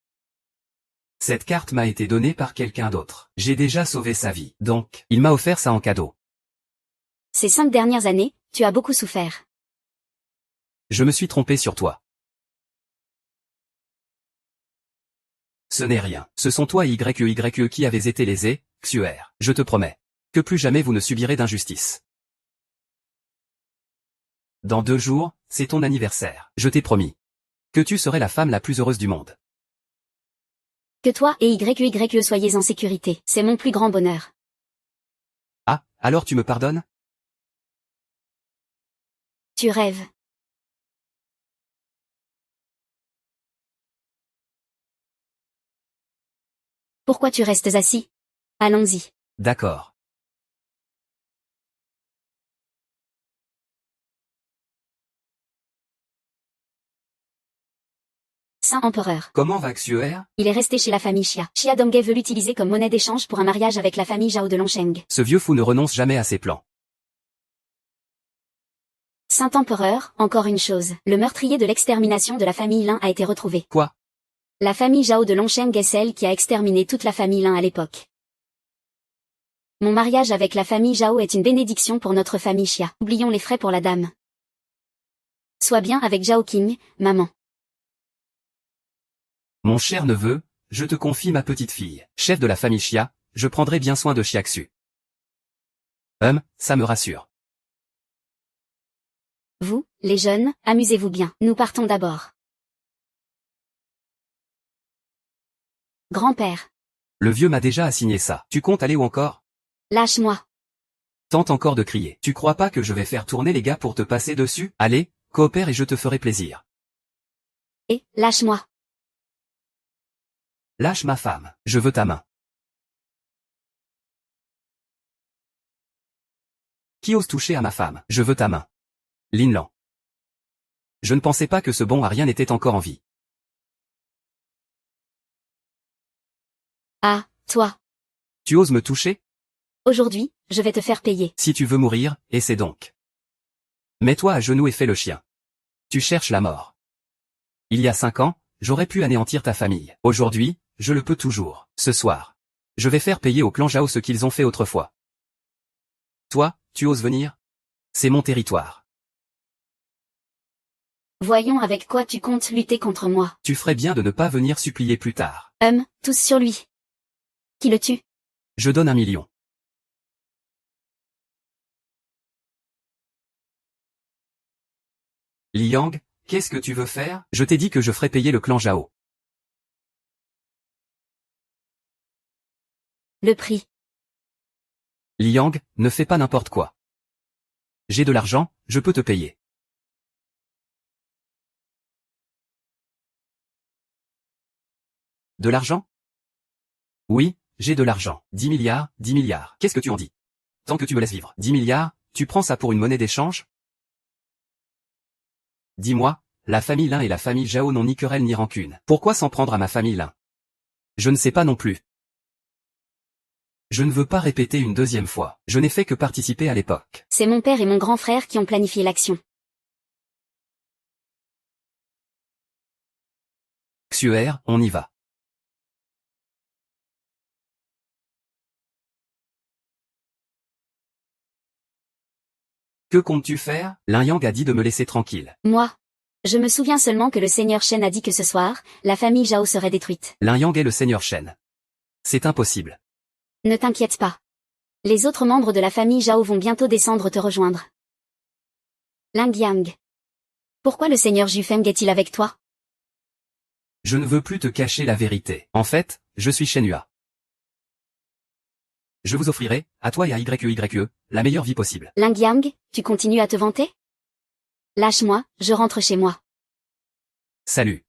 Cette carte m'a été donnée par quelqu'un d'autre. J'ai déjà sauvé sa vie, donc, il m'a offert ça en cadeau. Ces 5 dernières années, tu as beaucoup souffert. Je me suis trompé sur toi. Ce n'est rien. Ce sont toi et YQYQE qui avez été lésés, Xuer. Je te promets que plus jamais vous ne subirez d'injustice. Dans 2 jours, c'est ton anniversaire. Je t'ai promis que tu serais la femme la plus heureuse du monde. Que toi et YQYQE soyez en sécurité, c'est mon plus grand bonheur. Ah, alors tu me pardonnes? Tu rêves. Pourquoi tu restes assis? Allons-y. D'accord. Saint empereur. Comment va Xuer? Il est resté chez la famille Xia. Xia Donghae veut l'utiliser comme monnaie d'échange pour un mariage avec la famille Zhao de Longsheng. Ce vieux fou ne renonce jamais à ses plans. Saint-Empereur, encore une chose. Le meurtrier de l'extermination de la famille Lin a été retrouvé. Quoi? La famille Zhao de Longsheng est celle qui a exterminé toute la famille Lin à l'époque. Mon mariage avec la famille Zhao est une bénédiction pour notre famille Xia. Oublions les frais pour la dame. Sois bien avec Zhao King, maman. Mon cher neveu, je te confie ma petite fille. Chef de la famille Xia, je prendrai bien soin de Xiaxu. Ça me rassure. Vous, les jeunes, amusez-vous bien. Nous partons d'abord. Grand-père. Le vieux m'a déjà assigné ça. Tu comptes aller où encore? Lâche-moi. Tente encore de crier. Tu crois pas que je vais faire tourner les gars pour te passer dessus? Allez, coopère et je te ferai plaisir. Et, lâche-moi. Lâche ma femme. Je veux ta main. Qui ose toucher à ma femme? Je veux ta main. Lin Lan. Je ne pensais pas que ce bon à rien était encore en vie. Ah, toi. Tu oses me toucher? Aujourd'hui, je vais te faire payer. Si tu veux mourir, essaie donc. Mets-toi à genoux et fais le chien. Tu cherches la mort. Il y a 5 ans, j'aurais pu anéantir ta famille. Aujourd'hui, je le peux toujours. Ce soir. Je vais faire payer au clan Zhao ce qu'ils ont fait autrefois. Toi, tu oses venir? C'est mon territoire. Voyons avec quoi tu comptes lutter contre moi. Tu ferais bien de ne pas venir supplier plus tard. Tous sur lui. Qui le tue? Je donne 1 million. Liang, qu'est-ce que tu veux faire? Je t'ai dit que je ferais payer le clan Zhao. Le prix. Liang, ne fais pas n'importe quoi. J'ai de l'argent, je peux te payer. De l'argent? Oui, j'ai de l'argent. 10 milliards, 10 milliards. Qu'est-ce que tu en dis? Tant que tu me laisses vivre. 10 milliards, tu prends ça pour une monnaie d'échange? Dis-moi, la famille Lin et la famille Zhao n'ont ni querelle ni rancune. Pourquoi s'en prendre à ma famille Lin? Je ne sais pas non plus. Je ne veux pas répéter une deuxième fois. Je n'ai fait que participer à l'époque. C'est mon père et mon grand frère qui ont planifié l'action. Xuer, on y va. Que comptes-tu faire? Lin Yang a dit de me laisser tranquille. Moi. Je me souviens seulement que le seigneur Shen a dit que ce soir, la famille Zhao serait détruite. Lin Yang est le seigneur Shen. C'est impossible. Ne t'inquiète pas. Les autres membres de la famille Zhao vont bientôt descendre te rejoindre. Ling Yang. Pourquoi le seigneur Jufeng est-il avec toi? Je ne veux plus te cacher la vérité. En fait, je suis Shen Yua. Je vous offrirai, à toi et à YE, la meilleure vie possible. Ling Yang, tu continues à te vanter? Lâche-moi, je rentre chez moi. Salut.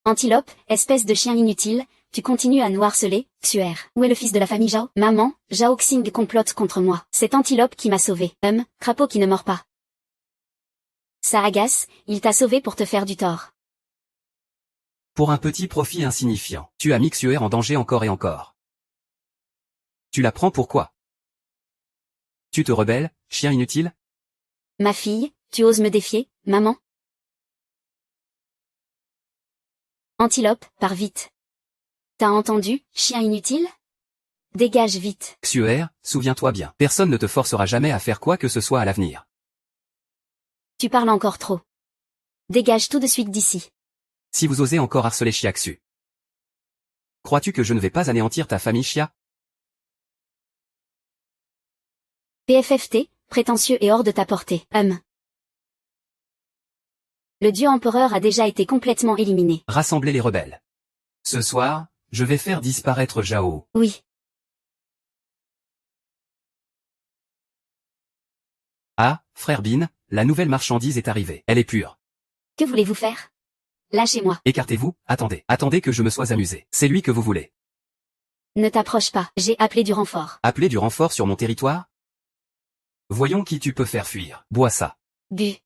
Antilope, espèce de chien inutile, tu continues à nous harceler, Xuer. Où est le fils de la famille Zhao? Maman, Zhao Xing complote contre moi. C'est Antilope qui m'a sauvé. Crapaud qui ne mord pas. Ça agace, il t'a sauvé pour te faire du tort. Pour un petit profit insignifiant, tu as mis Xuer en danger encore et encore. Tu la prends pourquoi? Tu te rebelles, chien inutile? Ma fille, tu oses me défier, maman? Antilope, pars vite. T'as entendu, chien inutile? Dégage vite. Xuer, souviens-toi bien. Personne ne te forcera jamais à faire quoi que ce soit à l'avenir. Tu parles encore trop. Dégage tout de suite d'ici. Si vous osez encore harceler Xiaxu. Crois-tu que je ne vais pas anéantir ta famille Xia? PFFT, prétentieux et hors de ta portée. Le dieu empereur a déjà été complètement éliminé. Rassemblez les rebelles. Ce soir, je vais faire disparaître Zhao. Oui. Ah, frère Bin, la nouvelle marchandise est arrivée. Elle est pure. Que voulez-vous faire? Lâchez-moi. Écartez-vous, attendez que je me sois amusé. C'est lui que vous voulez. Ne t'approche pas, j'ai appelé du renfort. Appelez du renfort sur mon territoire? Voyons qui tu peux faire fuir. Bois ça. Bu.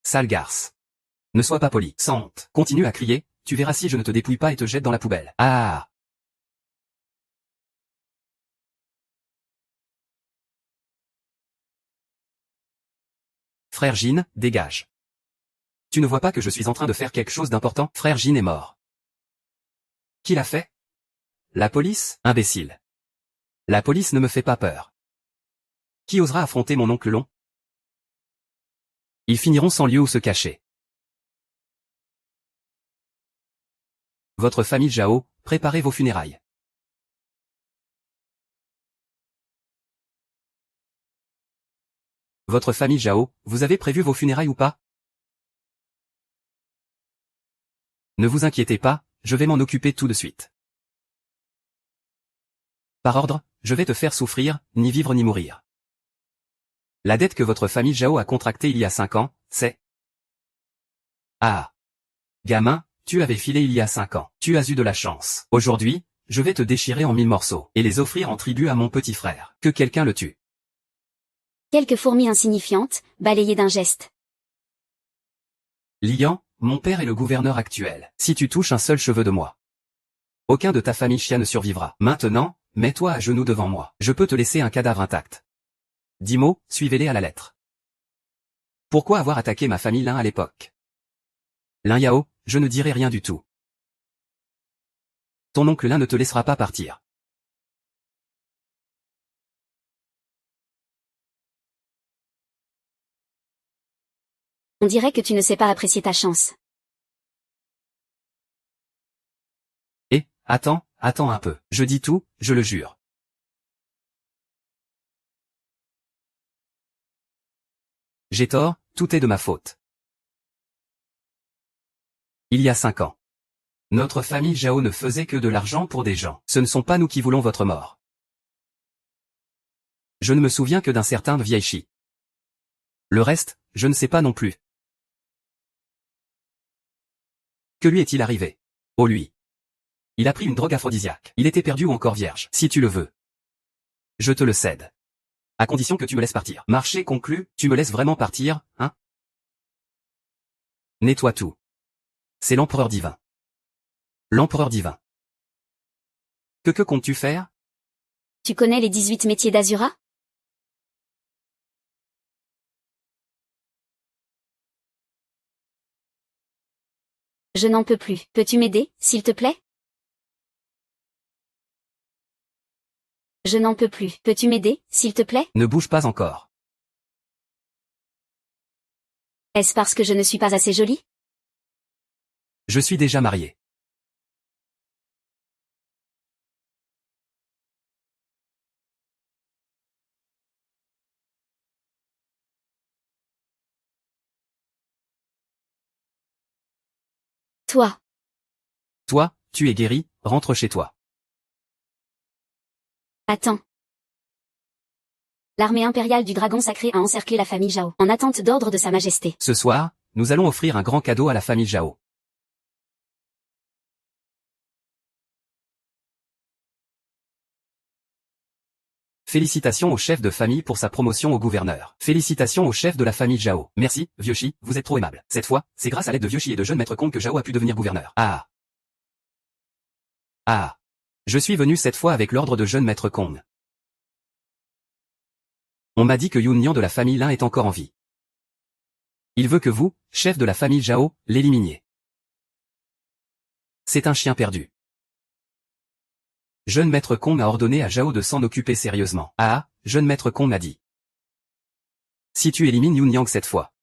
Sale garce. Ne sois pas poli. Sans honte. Continue à crier, tu verras si je ne te dépouille pas et te jette dans la poubelle. Ah. frère Jin, dégage. Tu ne vois pas que je suis en train de faire quelque chose d'important? Frère Jin est mort. Qui l'a fait? La police, imbécile. La police ne me fait pas peur. Qui osera affronter mon oncle Long? Ils finiront sans lieu où se cacher. Votre famille Zhao, préparez vos funérailles. Votre famille Zhao, vous avez prévu vos funérailles ou pas? Ne vous inquiétez pas, je vais m'en occuper tout de suite. Par ordre, je vais te faire souffrir, ni vivre ni mourir. La dette que votre famille Zhao a contractée il y a 5 ans, c'est... Ah. Gamin, tu l'avais filé il y a 5 ans. Tu as eu de la chance. Aujourd'hui, je vais te déchirer en 1000 morceaux et les offrir en tribut à mon petit frère. Que quelqu'un le tue. Quelques fourmis insignifiantes, balayées d'un geste. Lian, mon père est le gouverneur actuel. Si tu touches un seul cheveu de moi, aucun de ta famille Xia ne survivra. Maintenant, mets-toi à genoux devant moi. Je peux te laisser un cadavre intact. 10 mots, suivez-les à la lettre. Pourquoi avoir attaqué ma famille Lin à l'époque? Lin Yao, je ne dirai rien du tout. Ton oncle Lin ne te laissera pas partir. On dirait que tu ne sais pas apprécier ta chance. Attends un peu. Je dis tout, je le jure. J'ai tort, tout est de ma faute. Il y a 5 ans. Notre famille Zhao ne faisait que de l'argent pour des gens. Ce ne sont pas nous qui voulons votre mort. Je ne me souviens que d'un certain vieil Shi. Le reste, je ne sais pas non plus. Que lui est-il arrivé? Oh lui. Il a pris une drogue aphrodisiaque. Il était perdu ou encore vierge. Si tu le veux. Je te le cède. À condition que tu me laisses partir. Marché conclu, tu me laisses vraiment partir, hein? Nettoie tout. C'est l'empereur divin. L'empereur divin. Que comptes-tu faire? Tu connais les 18 métiers d'Azura? Je n'en peux plus. Peux-tu m'aider, s'il te plaît? Je n'en peux plus. Peux-tu m'aider, s'il te plaît? Ne bouge pas encore. Est-ce parce que je ne suis pas assez jolie? Je suis déjà marié. Toi. Toi, tu es guéri, rentre chez toi. Attends. L'armée impériale du dragon sacré a encerclé la famille Zhao, en attente d'ordre de sa majesté. Ce soir, nous allons offrir un grand cadeau à la famille Zhao. Félicitations au chef de famille pour sa promotion au gouverneur. Félicitations au chef de la famille Zhao. Merci, vieux Shi, vous êtes trop aimable. Cette fois, c'est grâce à l'aide de vieux Shi et de jeune maître Kong que Zhao a pu devenir gouverneur. Ah. Je suis venu cette fois avec l'ordre de jeune maître Kong. On m'a dit que Yun Nian de la famille Lin est encore en vie. Il veut que vous, chef de la famille Zhao, l'éliminiez. C'est un chien perdu. Jeune maître Kong a ordonné à Zhao de s'en occuper sérieusement. Jeune maître Kong m'a dit. Si tu élimines Yun Yang cette fois,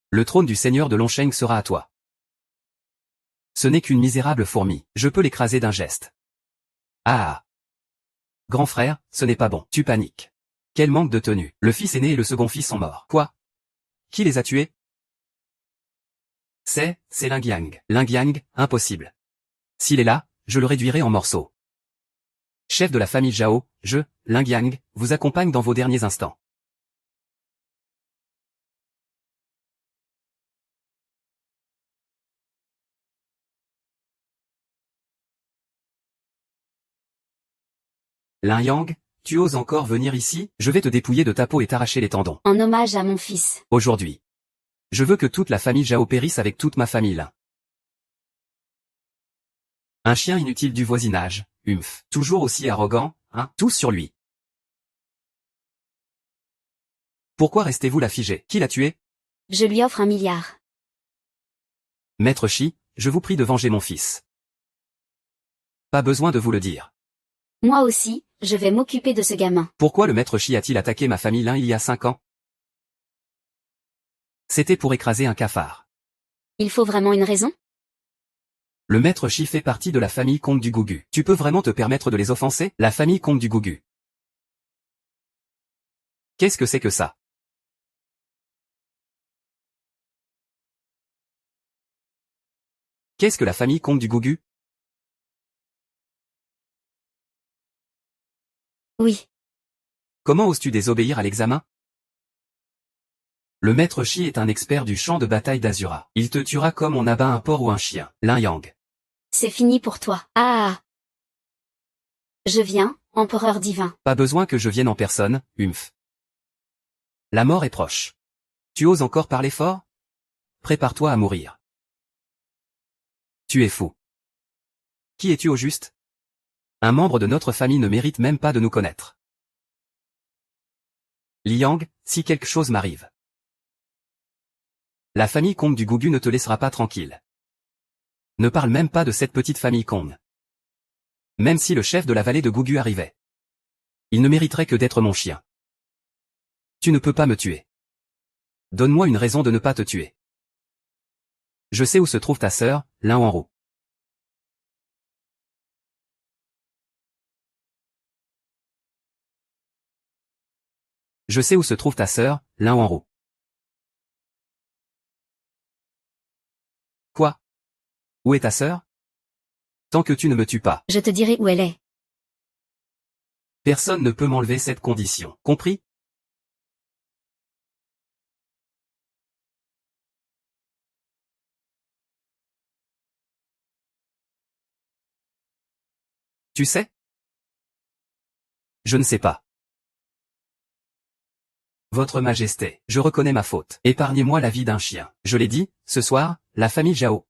le trône du seigneur de Longsheng sera à toi. Ce n'est qu'une misérable fourmi, je peux l'écraser d'un geste. Grand frère, ce n'est pas bon, tu paniques. Quel manque de tenue, le fils aîné et le second fils sont morts. Quoi? Qui les a tués? C'est Ling Yang. Ling Yang, impossible. S'il est là, je le réduirai en morceaux. Chef de la famille Zhao, Ling Yang, vous accompagne dans vos derniers instants. Lin Yang, tu oses encore venir ici? Je vais te dépouiller de ta peau et t'arracher les tendons. En hommage à mon fils. Aujourd'hui. Je veux que toute la famille Zhao périsse avec toute ma famille Lin. Un chien inutile du voisinage, toujours aussi arrogant, tous sur lui. Pourquoi restez-vous là figé? Qui l'a tué? Je lui offre 1 milliard. Maître Shi, je vous prie de venger mon fils. Pas besoin de vous le dire. Moi aussi, je vais m'occuper de ce gamin. Pourquoi le maître Shi a-t-il attaqué ma famille il y a 5 ans? C'était pour écraser un cafard. Il faut vraiment une raison? Le maître Shi fait partie de la famille Comte du Gougu. Tu peux vraiment te permettre de les offenser? La famille Comte du Gougu. Qu'est-ce que c'est que ça? Qu'est-ce que la famille Comte du Gougu? Oui. Comment oses-tu désobéir à l'examen? Le maître Shi est un expert du champ de bataille d'Azura. Il te tuera comme on abat un porc ou un chien. Lin Yang. C'est fini pour toi. Ah! Je viens, empereur divin. Pas besoin que je vienne en personne, Humph. La mort est proche. Tu oses encore parler fort? Prépare-toi à mourir. Tu es fou. Qui es-tu au juste? Un membre de notre famille ne mérite même pas de nous connaître. Liang, si quelque chose m'arrive. La famille Kong du Gougu ne te laissera pas tranquille. Ne parle même pas de cette petite famille Kong. Même si le chef de la vallée de Gougu arrivait. Il ne mériterait que d'être mon chien. Tu ne peux pas me tuer. Donne-moi une raison de ne pas te tuer. Je sais où se trouve ta sœur, Lin Wanru. Je sais où se trouve ta sœur, Lin Wanru. Quoi? Où est ta sœur? Tant que tu ne me tues pas. Je te dirai où elle est. Personne ne peut m'enlever cette condition. Compris? Tu sais? Je ne sais pas. Votre Majesté, je reconnais ma faute. Épargnez-moi la vie d'un chien. Je l'ai dit, ce soir, la famille Zhao.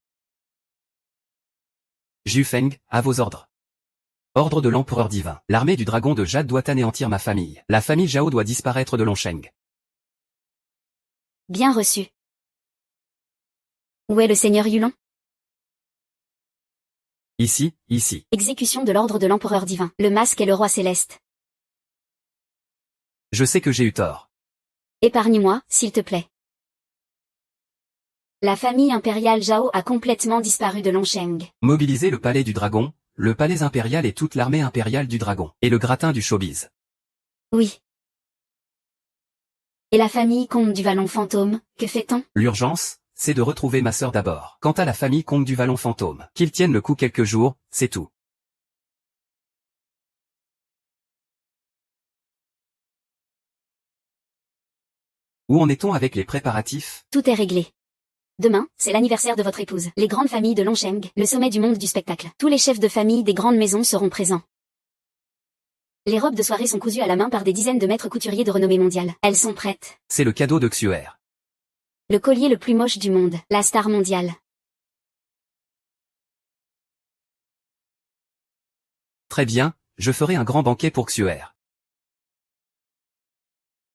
Zhu Feng, à vos ordres. Ordre de l'empereur divin. L'armée du dragon de Jade doit anéantir ma famille. La famille Zhao doit disparaître de Longsheng. Bien reçu. Où est le seigneur Yulon? Ici, ici. Exécution de l'ordre de l'empereur divin. Le masque est le roi céleste. Je sais que j'ai eu tort. Épargne-moi, s'il te plaît. La famille impériale Zhao a complètement disparu de Longsheng. Mobilisez le palais du dragon, le palais impérial et toute l'armée impériale du dragon. Et le gratin du showbiz. Oui. Et la famille Comte du Vallon Fantôme, que fait-on? L'urgence, c'est de retrouver ma sœur d'abord. Quant à la famille Comte du Vallon Fantôme, qu'ils tiennent le coup quelques jours, c'est tout. Où en est-on avec les préparatifs? Tout est réglé. Demain, c'est l'anniversaire de votre épouse. Les grandes familles de Longsheng, le sommet du monde du spectacle. Tous les chefs de famille des grandes maisons seront présents. Les robes de soirée sont cousues à la main par des dizaines de maîtres couturiers de renommée mondiale. Elles sont prêtes. C'est le cadeau de Xuer. Le collier le plus moche du monde, la star mondiale. Très bien, je ferai un grand banquet pour Xuer.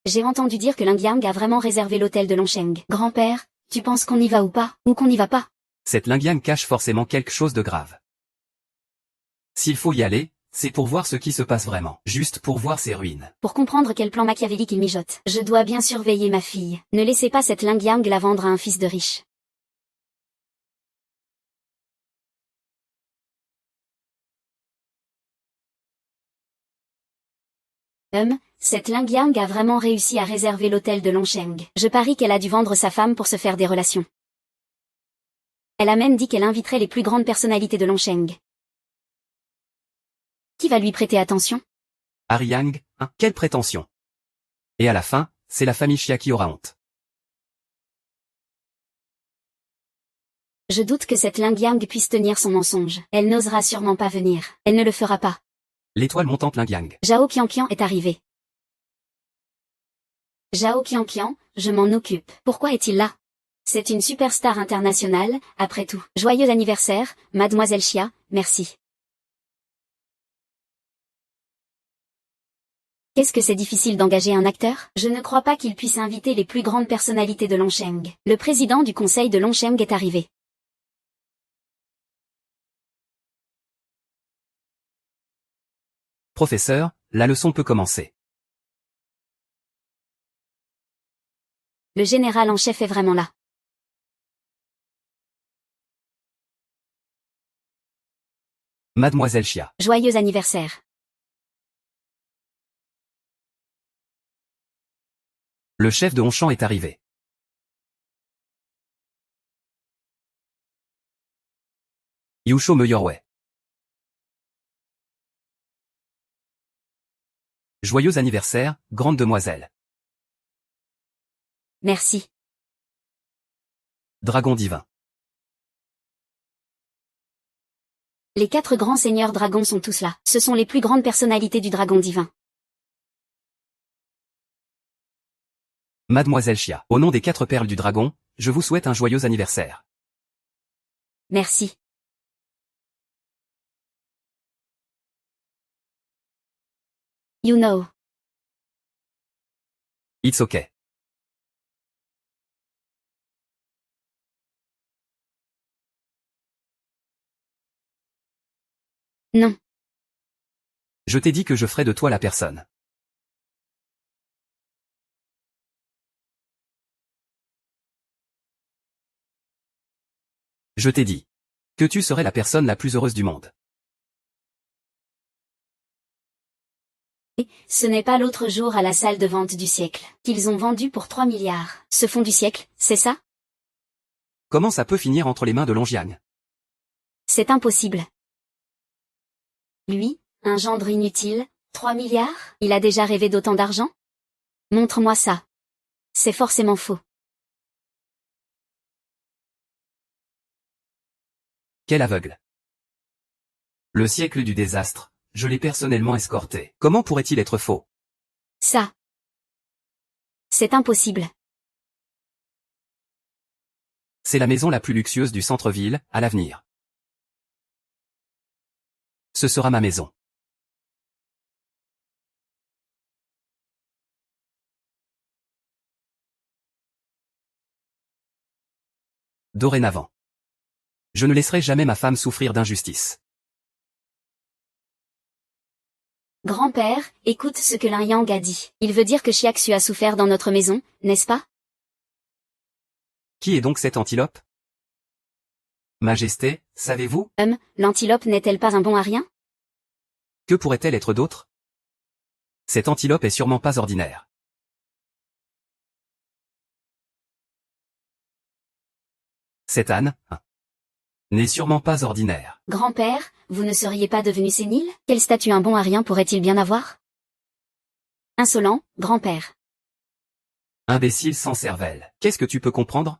J'ai entendu dire que Lingyang a vraiment réservé l'hôtel de Longsheng. Grand-père, tu penses qu'on y va ou pas, ou qu'on n'y va pas? Cette Lingyang cache forcément quelque chose de grave. S'il faut y aller, c'est pour voir ce qui se passe vraiment. Juste pour voir ses ruines. Pour comprendre quel plan machiavélique il mijote. Je dois bien surveiller ma fille. Ne laissez pas cette Lingyang la vendre à un fils de riche. Cette Lingyang a vraiment réussi à réserver l'hôtel de Longsheng. Je parie qu'elle a dû vendre sa femme pour se faire des relations. Elle a même dit qu'elle inviterait les plus grandes personnalités de Longsheng. Qui va lui prêter attention? Ariang, hein, quelle prétention. Et à la fin, c'est la famille Xia qui aura honte. Je doute que cette Lingyang puisse tenir son mensonge. Elle n'osera sûrement pas venir. Elle ne le fera pas. L'étoile montante Lingyang. Zhao Qianqian est arrivé. Zhao Qianqian, je m'en occupe. Pourquoi est-il là? C'est une superstar internationale, après tout. Joyeux anniversaire, mademoiselle Xia, merci. Qu'est-ce que c'est difficile d'engager un acteur? Je ne crois pas qu'il puisse inviter les plus grandes personnalités de Longsheng. Le président du conseil de Longsheng est arrivé. Professeur, la leçon peut commencer. Le général en chef est vraiment là. Mademoiselle Chia. Joyeux anniversaire. Le chef de Honchan est arrivé. Yusho Meyorwei. Joyeux anniversaire, grande demoiselle. Merci. Dragon divin. Les 4 grands seigneurs dragons sont tous là. Ce sont les plus grandes personnalités du dragon divin. Mademoiselle Chia. Au nom des 4 perles du dragon, je vous souhaite un joyeux anniversaire. Merci. You know. It's okay. Non. Je t'ai dit que je ferais de toi la personne. Je t'ai dit que tu serais la personne la plus heureuse du monde. Ce n'est pas l'autre jour à la salle de vente du siècle qu'ils ont vendu pour 3 milliards. Ce fonds du siècle, c'est ça? Comment ça peut finir entre les mains de Longjiang? C'est impossible. Lui, un gendre inutile, 3 milliards? Il a déjà rêvé d'autant d'argent? Montre-moi ça. C'est forcément faux. Quel aveugle. Le siècle du désastre, je l'ai personnellement escorté. Comment pourrait-il être faux? Ça. C'est impossible. C'est la maison la plus luxueuse du centre-ville, à l'avenir. Ce sera ma maison. Dorénavant. Je ne laisserai jamais ma femme souffrir d'injustice. Grand-père, écoute ce que Lin Yang a dit. Il veut dire que Xiaxu a souffert dans notre maison, n'est-ce pas? Qui est donc cette antilope? Majesté, savez-vous? L'antilope n'est-elle pas un bon à rien? Que pourrait-elle être d'autre? Cette antilope est sûrement pas ordinaire. Cette âne, n'est sûrement pas ordinaire. Grand-père, vous ne seriez pas devenu sénile? Quel statut un bon à rien pourrait-il bien avoir? Insolent, grand-père. Imbécile sans cervelle. Qu'est-ce que tu peux comprendre?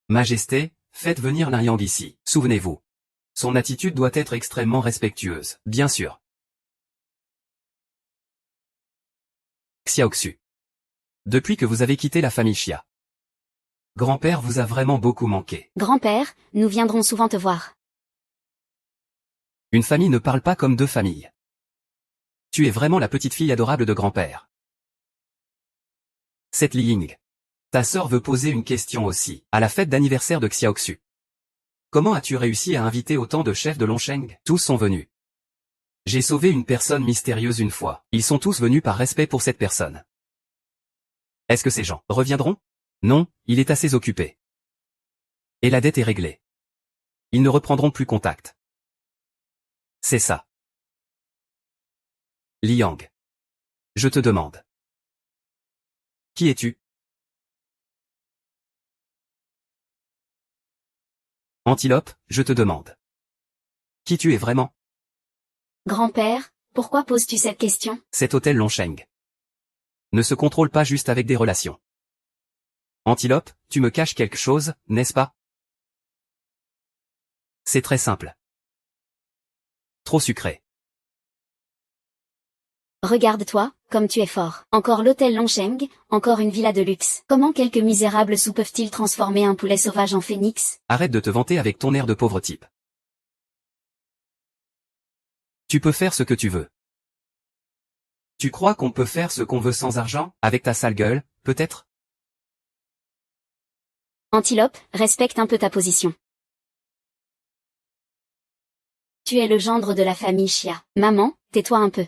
Majesté, faites venir Lin Yang ici. Souvenez-vous. Son attitude doit être extrêmement respectueuse, bien sûr. Xiaoxu. Depuis que vous avez quitté la famille Xia. Grand-père vous a vraiment beaucoup manqué. Grand-père, nous viendrons souvent te voir. Une famille ne parle pas comme deux familles. Tu es vraiment la petite fille adorable de grand-père. Cette Li Ying. Ta sœur veut poser une question aussi. À la fête d'anniversaire de Xiaoxu. Comment as-tu réussi à inviter autant de chefs de Longsheng? Tous sont venus. J'ai sauvé une personne mystérieuse une fois. Ils sont tous venus par respect pour cette personne. Est-ce que ces gens reviendront? Non, il est assez occupé. Et la dette est réglée. Ils ne reprendront plus contact. C'est ça. Li Yang. Je te demande. Qui es-tu? Antilope, je te demande. Qui tu es vraiment? Grand-père, pourquoi poses-tu cette question? Cet hôtel Longsheng ne se contrôle pas juste avec des relations. Antilope, tu me caches quelque chose, n'est-ce pas? C'est très simple. Trop sucré. Regarde-toi, comme tu es fort. Encore l'hôtel Longsheng, encore une villa de luxe. Comment quelques misérables sous peuvent-ils transformer un poulet sauvage en phénix? Arrête de te vanter avec ton air de pauvre type. Tu peux faire ce que tu veux. Tu crois qu'on peut faire ce qu'on veut sans argent, avec ta sale gueule, peut-être? Antilope, respecte un peu ta position. Tu es le gendre de la famille Chia. Maman, tais-toi un peu.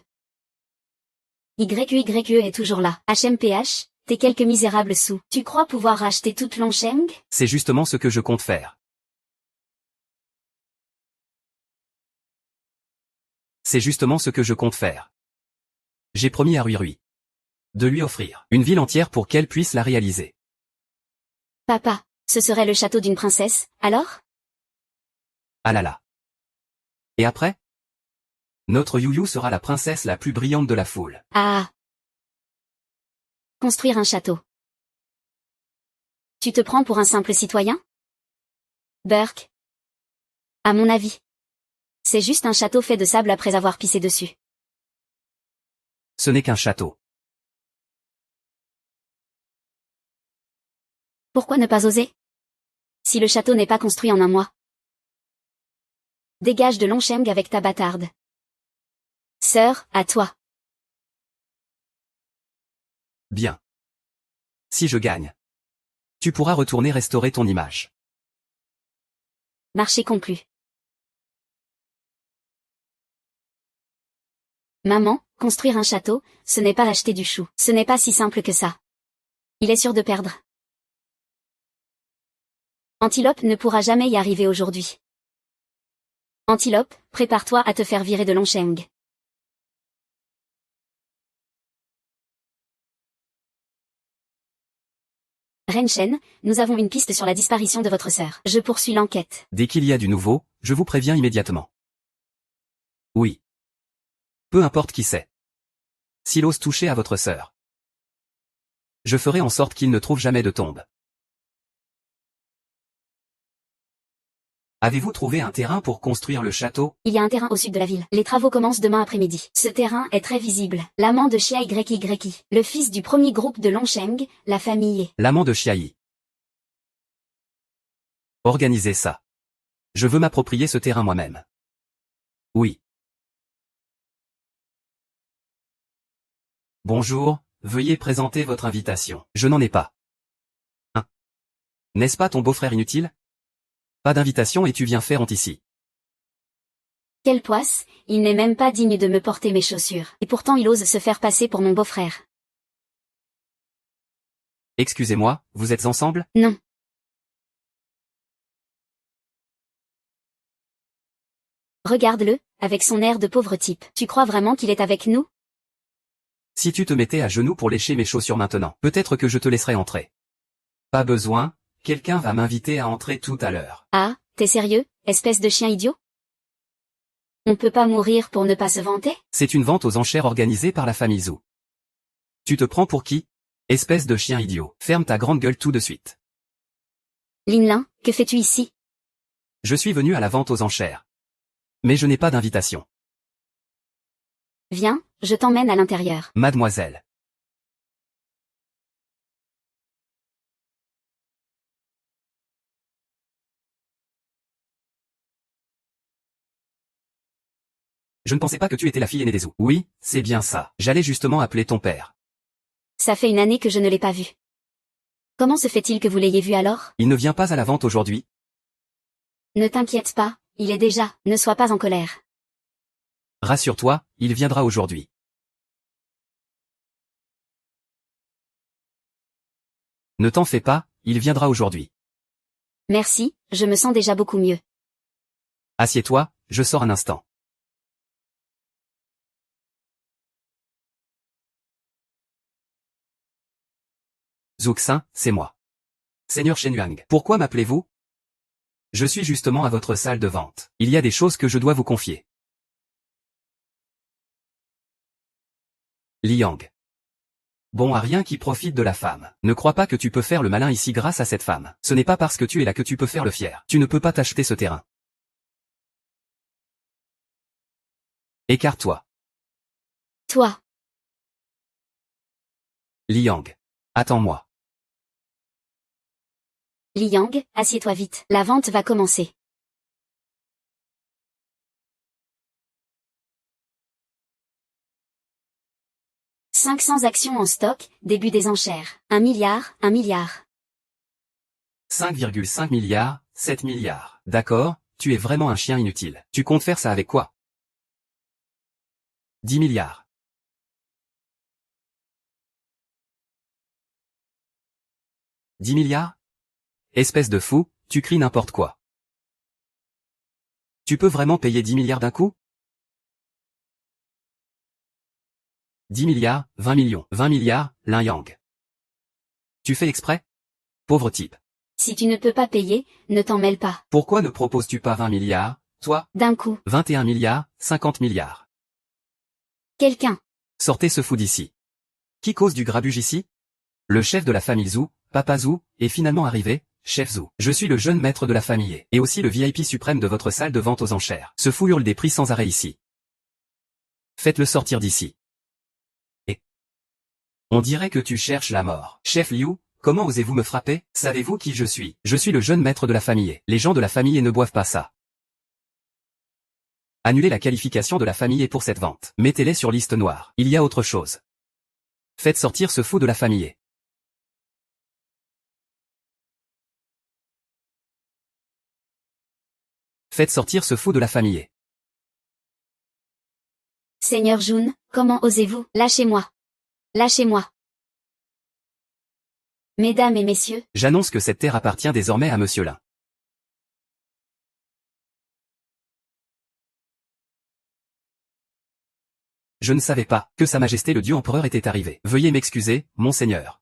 YYE est toujours là. HMPH, tes quelques misérables sous. Tu crois pouvoir racheter toute Longsheng? C'est justement ce que je compte faire. C'est justement ce que je compte faire. J'ai promis à Ruirui de lui offrir une ville entière pour qu'elle puisse la réaliser. Papa, ce serait le château d'une princesse, alors? Ah là là. Et après? Notre Youyou sera la princesse la plus brillante de la foule. Ah. Construire un château. Tu te prends pour un simple citoyen? Burke. À mon avis. C'est juste un château fait de sable après avoir pissé dessus. Ce n'est qu'un château. Pourquoi ne pas oser? Si le château n'est pas construit en un mois. Dégage de Longsheng avec ta bâtarde. Sœur, à toi. Bien. Si je gagne, tu pourras retourner restaurer ton image. Marché conclu. Maman, construire un château, ce n'est pas acheter du chou. Ce n'est pas si simple que ça. Il est sûr de perdre. Antilope ne pourra jamais y arriver aujourd'hui. Antilope, prépare-toi à te faire virer de Longsheng. Renshen, nous avons une piste sur la disparition de votre sœur. Je poursuis l'enquête. Dès qu'il y a du nouveau, je vous préviens immédiatement. Oui. Peu importe qui c'est. S'il ose toucher à votre sœur, je ferai en sorte qu'il ne trouve jamais de tombe. Avez-vous trouvé un terrain pour construire le château? Il y a un terrain au sud de la ville. Les travaux commencent demain après-midi. Ce terrain est très visible. L'amant de Xia YYI, le fils du premier groupe de Longsheng, la famille est. L'amant de Chiayi. Organisez ça. Je veux m'approprier ce terrain moi-même. Oui. Bonjour, veuillez présenter votre invitation. Je n'en ai pas. Hein? N'est-ce pas ton beau-frère inutile? Pas d'invitation et tu viens faire honte ici. Quelle poisse, il n'est même pas digne de me porter mes chaussures. Et pourtant il ose se faire passer pour mon beau-frère. Excusez-moi, vous êtes ensemble? Non. Regarde-le, avec son air de pauvre type. Tu crois vraiment qu'il est avec nous? Si tu te mettais à genoux pour lécher mes chaussures maintenant, peut-être que je te laisserai entrer. Pas besoin, quelqu'un va m'inviter à entrer tout à l'heure. Ah, t'es sérieux, espèce de chien idiot? On peut pas mourir pour ne pas se vanter? C'est une vente aux enchères organisée par la famille Zhou. Tu te prends pour qui? Espèce de chien idiot. Ferme ta grande gueule tout de suite. Linlin, que fais-tu ici? Je suis venu à la vente aux enchères. Mais je n'ai pas d'invitation. Viens, je t'emmène à l'intérieur. Mademoiselle. Je ne pensais pas que tu étais la fille aînée des Zhou. Oui, c'est bien ça. J'allais justement appeler ton père. Ça fait une année que je ne l'ai pas vu. Comment se fait-il que vous l'ayez vu alors? Il ne vient pas à la vente aujourd'hui. Ne t'inquiète pas, il est déjà, ne sois pas en colère. Rassure-toi, il viendra aujourd'hui. Ne t'en fais pas, il viendra aujourd'hui. Merci, je me sens déjà beaucoup mieux. Assieds-toi, je sors un instant. Zuxin, c'est moi. Seigneur Shenyang, pourquoi m'appelez-vous? Je suis justement à votre salle de vente. Il y a des choses que je dois vous confier. Liang. Bon à rien qui profite de la femme. Ne crois pas que tu peux faire le malin ici grâce à cette femme. Ce n'est pas parce que tu es là que tu peux faire le fier. Tu ne peux pas t'acheter ce terrain. Écarte-toi. Toi. Liang. Attends-moi. Liang, assieds-toi vite. La vente va commencer. 500 actions en stock, début des enchères. 1 milliard, 1 milliard. 5,5 milliards, 7 milliards. D'accord, tu es vraiment un chien inutile. Tu comptes faire ça avec quoi? 10 milliards. 10 milliards? Espèce de fou, tu cries n'importe quoi. Tu peux vraiment payer 10 milliards d'un coup? 10 milliards, 20 millions. 20 milliards, Lin Yang. Tu fais exprès? Pauvre type. Si tu ne peux pas payer, ne t'en mêle pas. Pourquoi ne proposes-tu pas 20 milliards, toi? D'un coup. 21 milliards, 50 milliards. Quelqu'un. Sortez ce fou d'ici. Qui cause du grabuge ici? Le chef de la famille Zhou, Papa Zhou, est finalement arrivé, chef Zhou. Je suis le jeune maître de la famille et aussi le VIP suprême de votre salle de vente aux enchères. Ce fou hurle des prix sans arrêt ici. Faites-le sortir d'ici. Et on dirait que tu cherches la mort. Chef Liu, comment osez-vous me frapper? Savez-vous qui je suis? Je suis le jeune maître de la famille. Les gens de la famille ne boivent pas ça. Annulez la qualification de la famille pour cette vente. Mettez-les sur liste noire. Il y a autre chose. Faites sortir ce fou de la famille. Faites sortir ce fou de la famille. Seigneur Jun, comment osez-vous? Lâchez-moi. Lâchez-moi. Mesdames et messieurs, J'annonce que cette terre appartient désormais à Monsieur Lin. Je ne savais pas que Sa Majesté le Dieu Empereur était arrivé. Veuillez m'excuser, Monseigneur.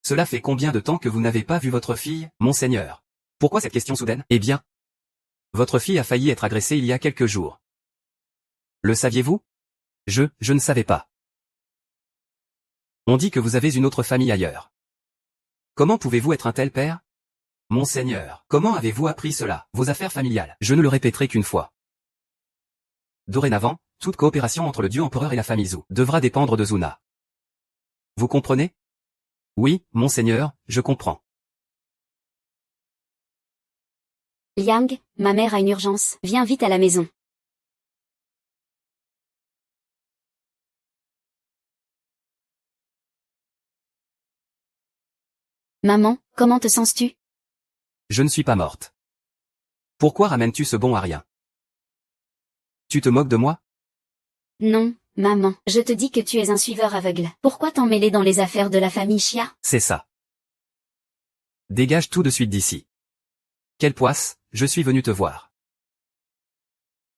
Cela fait combien de temps que vous n'avez pas vu votre fille, Monseigneur? Pourquoi cette question soudaine? Eh bien, votre fille a failli être agressée il y a quelques jours. Le saviez-vous? Je ne savais pas. On dit que vous avez une autre famille ailleurs. Comment pouvez-vous être un tel père? Monseigneur, comment avez-vous appris cela? Vos affaires familiales. Je ne le répéterai qu'une fois. Dorénavant, toute coopération entre le Dieu Empereur et la famille Zhou devra dépendre de Zuna. Vous comprenez? Oui, Monseigneur, je comprends. Liang, ma mère a une urgence. Viens vite à la maison. Maman, comment te sens-tu? Je ne suis pas morte. Pourquoi ramènes-tu ce bon à rien? Tu te moques de moi? Non, maman, je te dis que tu es un suiveur aveugle. Pourquoi t'en mêler dans les affaires de la famille Chia? C'est ça. Dégage tout de suite d'ici. Quelle poisse, je suis venu te voir.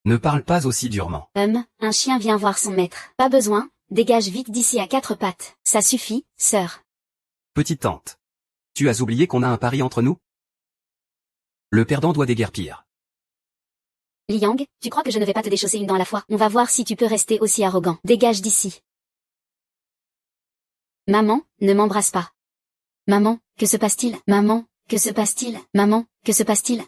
Ne parle pas aussi durement. Un chien vient voir son maître. Pas besoin, dégage vite d'ici à 4 pattes. Ça suffit, sœur. Petite tante. Tu as oublié qu'on a un pari entre nous? Le perdant doit déguerpir. Liang, tu crois que je ne vais pas te déchausser une dent à la fois? On va voir si tu peux rester aussi arrogant. Dégage d'ici. Maman, ne m'embrasse pas. Maman, que se passe-t-il? Maman, que se passe-t-il? Maman, que se passe-t-il?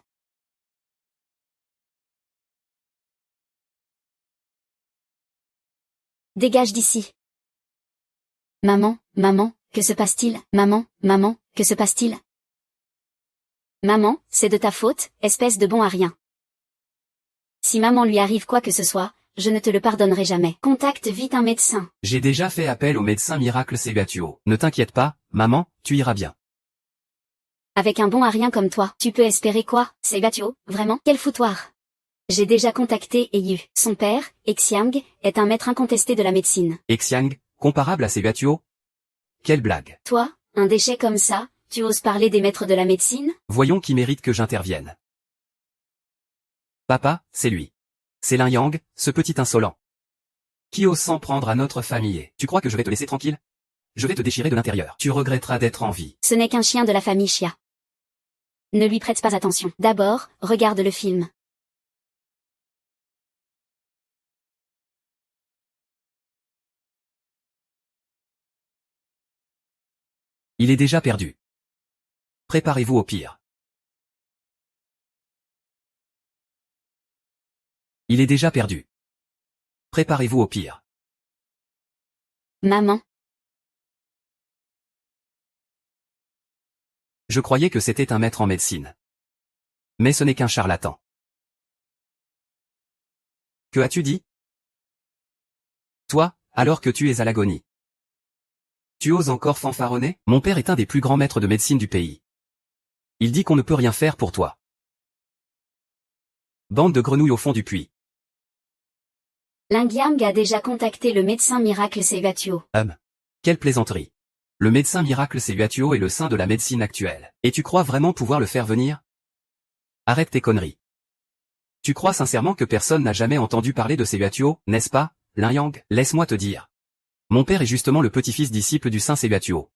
Dégage d'ici. Maman, maman, que se passe-t-il? Maman, maman, que se passe-t-il? Maman, c'est de ta faute, espèce de bon à rien. Si maman lui arrive quoi que ce soit, je ne te le pardonnerai jamais. Contacte vite un médecin. J'ai déjà fait appel au médecin miracle Sebatuo. Ne t'inquiète pas, maman, tu iras bien. Avec un bon à rien comme toi, tu peux espérer quoi? Sebatuo, vraiment? Quel foutoir! J'ai déjà contacté Eyu. Son père, Xiang, est un maître incontesté de la médecine. Xiang, comparable à Sebatuo? Quelle blague. Toi, un déchet comme ça, tu oses parler des maîtres de la médecine? Voyons qui mérite que j'intervienne. Papa, c'est lui. C'est Lin Yang, ce petit insolent. Qui ose s'en prendre à notre famille? Tu crois que je vais te laisser tranquille? Je vais te déchirer de l'intérieur. Tu regretteras d'être en vie. Ce n'est qu'un chien de la famille Chia. Ne lui prête pas attention. D'abord, regarde le film. Il est déjà perdu. Préparez-vous au pire. Il est déjà perdu. Préparez-vous au pire. Maman. Je croyais que c'était un maître en médecine. Mais ce n'est qu'un charlatan. Que as-tu dit? Toi, alors que tu es à l'agonie. Tu oses encore fanfaronner? Mon père est un des plus grands maîtres de médecine du pays. Il dit qu'on ne peut rien faire pour toi. Bande de grenouilles au fond du puits. Ling Yang a déjà contacté le médecin miracle Seyuatuo. Quelle plaisanterie. Le médecin miracle Seyuatuo est le saint de la médecine actuelle. Et tu crois vraiment pouvoir le faire venir? Arrête tes conneries. Tu crois sincèrement que personne n'a jamais entendu parler de Seyuatuo, n'est-ce pas, Ling Yang? Laisse-moi te dire. Mon père est justement le petit-fils disciple du saint Seyuatuo.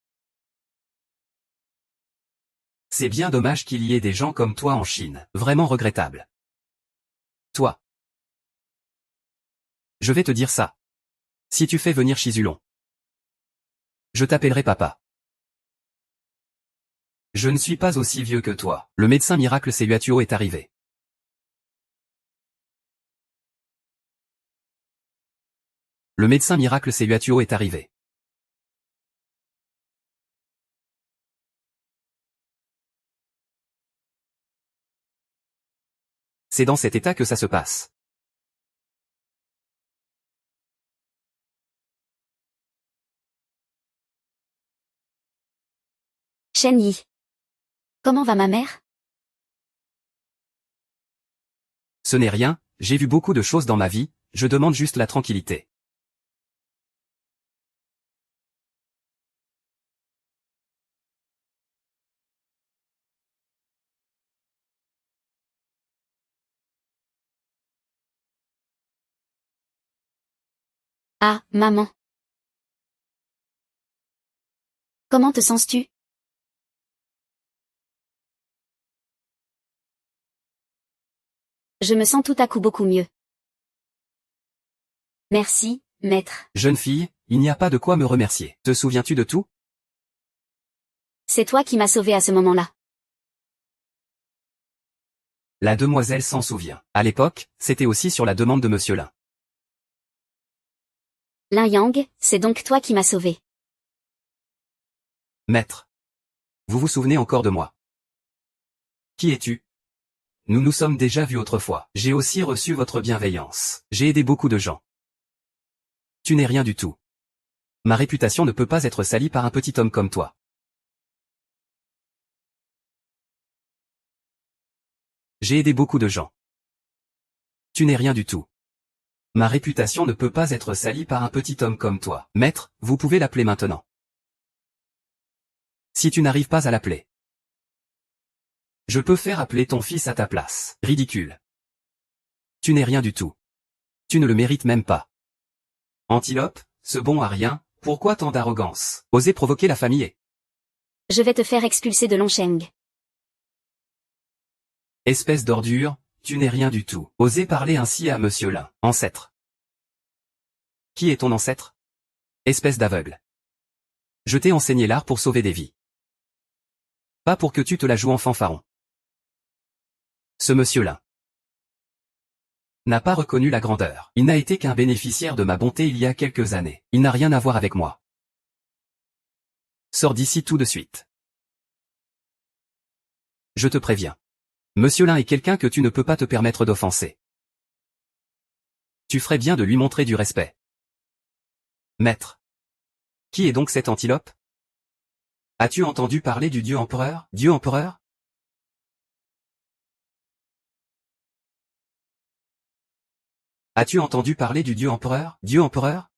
C'est bien dommage qu'il y ait des gens comme toi en Chine, vraiment regrettable. Toi. Je vais te dire ça. Si tu fais venir Chizulon, je t'appellerai papa. Je ne suis pas aussi vieux que toi. Le médecin miracle Seyuatuo est arrivé. Le médecin miracle Seyuatuo est arrivé. C'est dans cet état que ça se passe. Shen Yi. Comment va ma mère? Ce n'est rien, j'ai vu beaucoup de choses dans ma vie, je demande juste la tranquillité. Ah, maman. Comment te sens-tu? Je me sens tout à coup beaucoup mieux. Merci, maître. Jeune fille, il n'y a pas de quoi me remercier. Te souviens-tu de tout? C'est toi qui m'as sauvé à ce moment-là. La demoiselle s'en souvient. À l'époque, c'était aussi sur la demande de Monsieur Lin. Ling Yang, c'est donc toi qui m'as sauvé. Maître. Vous vous souvenez encore de moi? Qui es-tu? Nous nous sommes déjà vus autrefois. J'ai aussi reçu votre bienveillance. J'ai aidé beaucoup de gens. Tu n'es rien du tout. Ma réputation ne peut pas être salie par un petit homme comme toi. J'ai aidé beaucoup de gens. Tu n'es rien du tout. Ma réputation ne peut pas être salie par un petit homme comme toi. Maître, vous pouvez l'appeler maintenant. Si tu n'arrives pas à l'appeler, je peux faire appeler ton fils à ta place. Ridicule. Tu n'es rien du tout. Tu ne le mérites même pas. Antilope, ce bon à rien, pourquoi tant d'arrogance? Osez provoquer la famille. Je vais te faire expulser de Longsheng. Espèce d'ordure, tu n'es rien du tout. Osez parler ainsi à Monsieur Lin, ancêtre. Qui est ton ancêtre? Espèce d'aveugle. Je t'ai enseigné l'art pour sauver des vies. Pas pour que tu te la joues en fanfaron. Ce monsieur-là n'a pas reconnu la grandeur. Il n'a été qu'un bénéficiaire de ma bonté il y a quelques années. Il n'a rien à voir avec moi. Sors d'ici tout de suite. Je te préviens. Monsieur Lin est quelqu'un que tu ne peux pas te permettre d'offenser. Tu ferais bien de lui montrer du respect. Maître. Qui est donc cette antilope? As-tu entendu parler du dieu empereur? Dieu empereur? As-tu entendu parler du dieu empereur? Dieu empereur?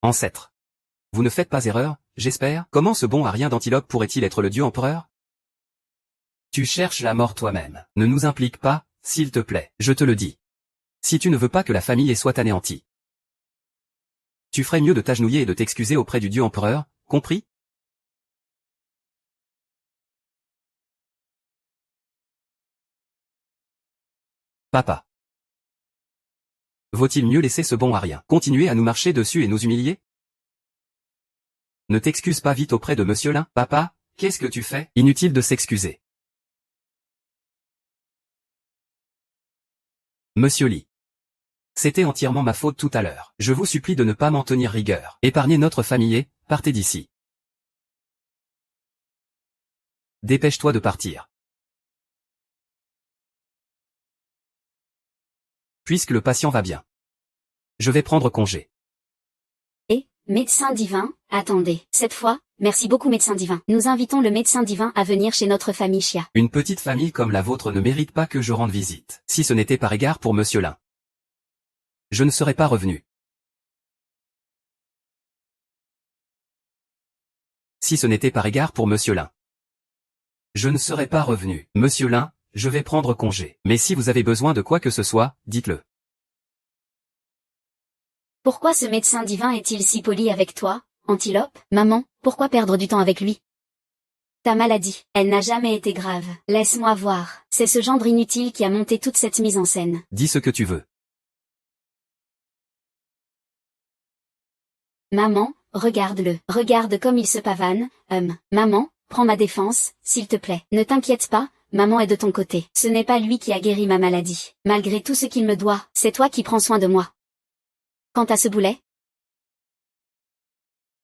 Ancêtre. Vous ne faites pas erreur, j'espère. Comment ce bon à rien d'antilope pourrait-il être le dieu empereur? Tu cherches la mort toi-même. Ne nous implique pas, s'il te plaît, je te le dis. Si tu ne veux pas que la famille soit anéantie, tu ferais mieux de t'agenouiller et de t'excuser auprès du dieu empereur, compris? Papa. Vaut-il mieux laisser ce bon à rien continuer à nous marcher dessus et nous humilier? Ne t'excuse pas vite auprès de Monsieur Lin. Papa, qu'est-ce que tu fais? Inutile de s'excuser. Monsieur Li. C'était entièrement ma faute tout à l'heure. Je vous supplie de ne pas m'en tenir rigueur. Épargnez notre famille, partez d'ici. Dépêche-toi de partir. Puisque le patient va bien, je vais prendre congé. Médecin divin, attendez. Cette fois, merci beaucoup médecin divin. Nous invitons le médecin divin à venir chez notre famille Chia. Une petite famille comme la vôtre ne mérite pas que je rende visite. Si ce n'était par égard pour Monsieur Lin, je ne serais pas revenu. Si ce n'était par égard pour Monsieur Lin, je ne serais pas revenu. Monsieur Lin, je vais prendre congé. Mais si vous avez besoin de quoi que ce soit, dites-le. Pourquoi ce médecin divin est-il si poli avec toi, Antilope? Maman, pourquoi perdre du temps avec lui? Ta maladie, elle n'a jamais été grave. Laisse-moi voir. C'est ce gendre inutile qui a monté toute cette mise en scène. Dis ce que tu veux. Maman, regarde-le. Regarde comme il se pavane. Maman, prends ma défense, s'il te plaît. Ne t'inquiète pas, maman est de ton côté. Ce n'est pas lui qui a guéri ma maladie. Malgré tout ce qu'il me doit, c'est toi qui prends soin de moi. Quant à ce boulet,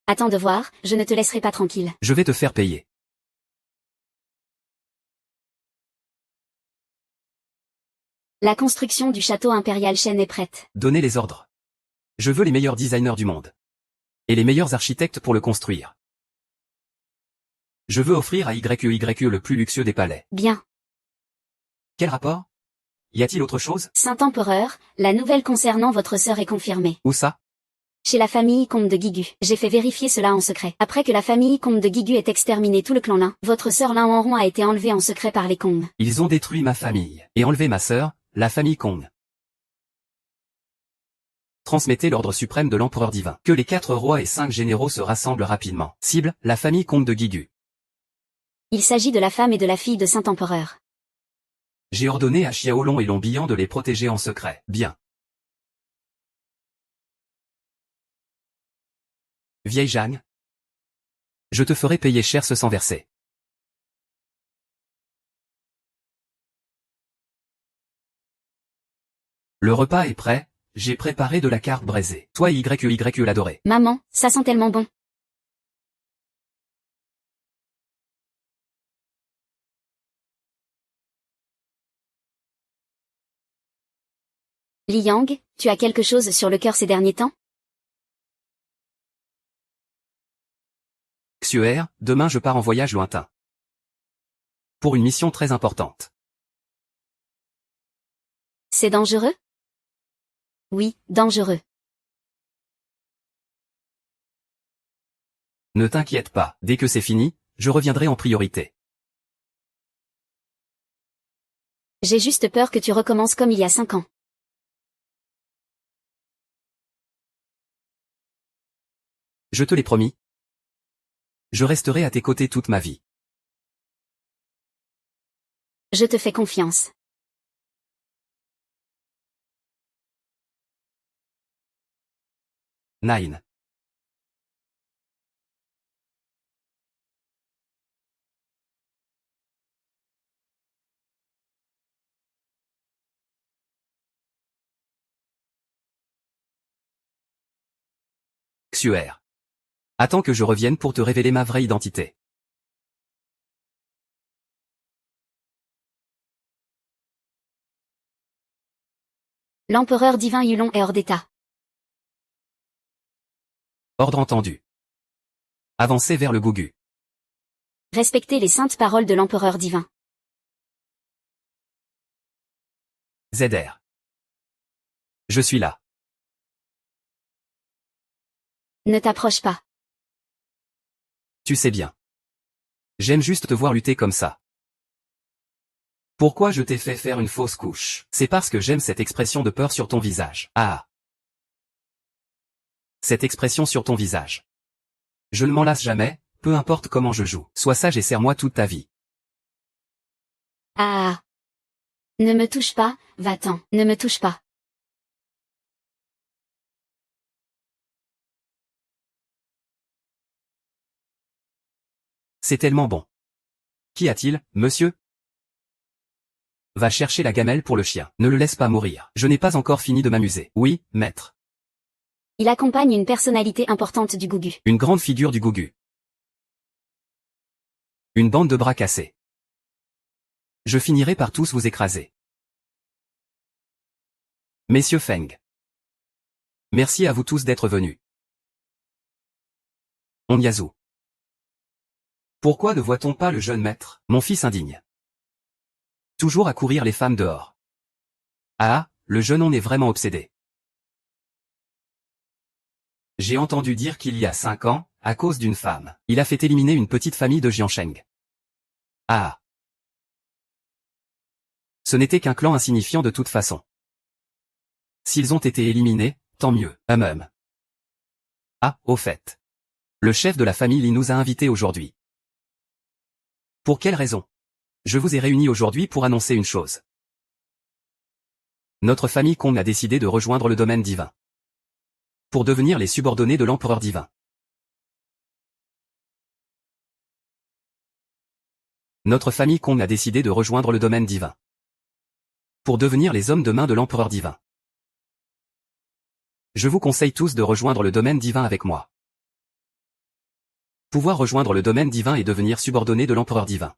attends de voir, je ne te laisserai pas tranquille. Je vais te faire payer. La construction du château impérial Shen est prête. Donnez les ordres. Je veux les meilleurs designers du monde. Et les meilleurs architectes pour le construire. Je veux offrir à YQYE le plus luxueux des palais. Bien. Quel rapport? Y a-t-il autre chose? Saint-Empereur, la nouvelle concernant votre sœur est confirmée. Où ça? Chez la famille Comte de Guigu. J'ai fait vérifier cela en secret. Après que la famille Comte de Guigu ait exterminé tout le clan Lin, votre sœur Lin Wanron a été enlevée en secret par les Kong. Ils ont détruit ma famille, et enlevé ma sœur, la famille Kong. Transmettez l'ordre suprême de l'empereur divin. Que les 4 rois et 5 généraux se rassemblent rapidement. Cible, la famille Comte de Guigu. Il s'agit de la femme et de la fille de Saint-Empereur. J'ai ordonné à Xiaolong et Longbian de les protéger en secret. Bien. Vieille Jeanne. Je te ferai payer cher ce sang versé. Le repas est prêt, j'ai préparé de la carte braisée. Toi YQYE l'adoré. Maman, ça sent tellement bon. Li Yang, tu as quelque chose sur le cœur ces derniers temps? Xuer, demain je pars en voyage lointain. Pour une mission très importante. C'est dangereux? Oui, dangereux. Ne t'inquiète pas, dès que c'est fini, je reviendrai en priorité. J'ai juste peur que tu recommences comme il y a 5 ans. Je te l'ai promis. Je resterai à tes côtés toute ma vie. Je te fais confiance. Nine. Xuer. Attends que je revienne pour te révéler ma vraie identité. L'empereur divin Yulon est hors d'état. Ordre entendu. Avancez vers le Gugu. Respectez les saintes paroles de l'empereur divin. ZR. Je suis là. Ne t'approche pas. Tu sais bien. J'aime juste te voir lutter comme ça. Pourquoi je t'ai fait faire une fausse couche? C'est parce que j'aime cette expression de peur sur ton visage. Ah. Cette expression sur ton visage. Je ne m'en lasse jamais, peu importe comment je joue. Sois sage et serre-moi toute ta vie. Ah. Ne me touche pas, va-t'en. Ne me touche pas. C'est tellement bon. Qu'y a-t-il, monsieur? Va chercher la gamelle pour le chien. Ne le laisse pas mourir. Je n'ai pas encore fini de m'amuser. Oui, maître. Il accompagne une personnalité importante du Gugu. Une grande figure du Gugu. Une bande de bras cassés. Je finirai par tous vous écraser. Messieurs Feng. Merci à vous tous d'être venus. Onyazu. Pourquoi ne voit-on pas le jeune maître, mon fils indigne? Toujours à courir les femmes dehors. Ah, le jeune on est vraiment obsédé. J'ai entendu dire qu'il y a 5 ans, à cause d'une femme, il a fait éliminer une petite famille de Jiansheng. Ah. Ce n'était qu'un clan insignifiant de toute façon. S'ils ont été éliminés, tant mieux, Ah, au fait. Le chef de la famille Li nous a invités aujourd'hui. Pour quelle raison? Je vous ai réunis aujourd'hui pour annoncer une chose. Notre famille Kong a décidé de rejoindre le domaine divin. Pour devenir les subordonnés de l'empereur divin. Notre famille Kong a décidé de rejoindre le domaine divin. Pour devenir les hommes de main de l'empereur divin. Je vous conseille tous de rejoindre le domaine divin avec moi. Pouvoir rejoindre le domaine divin et devenir subordonné de l'empereur divin.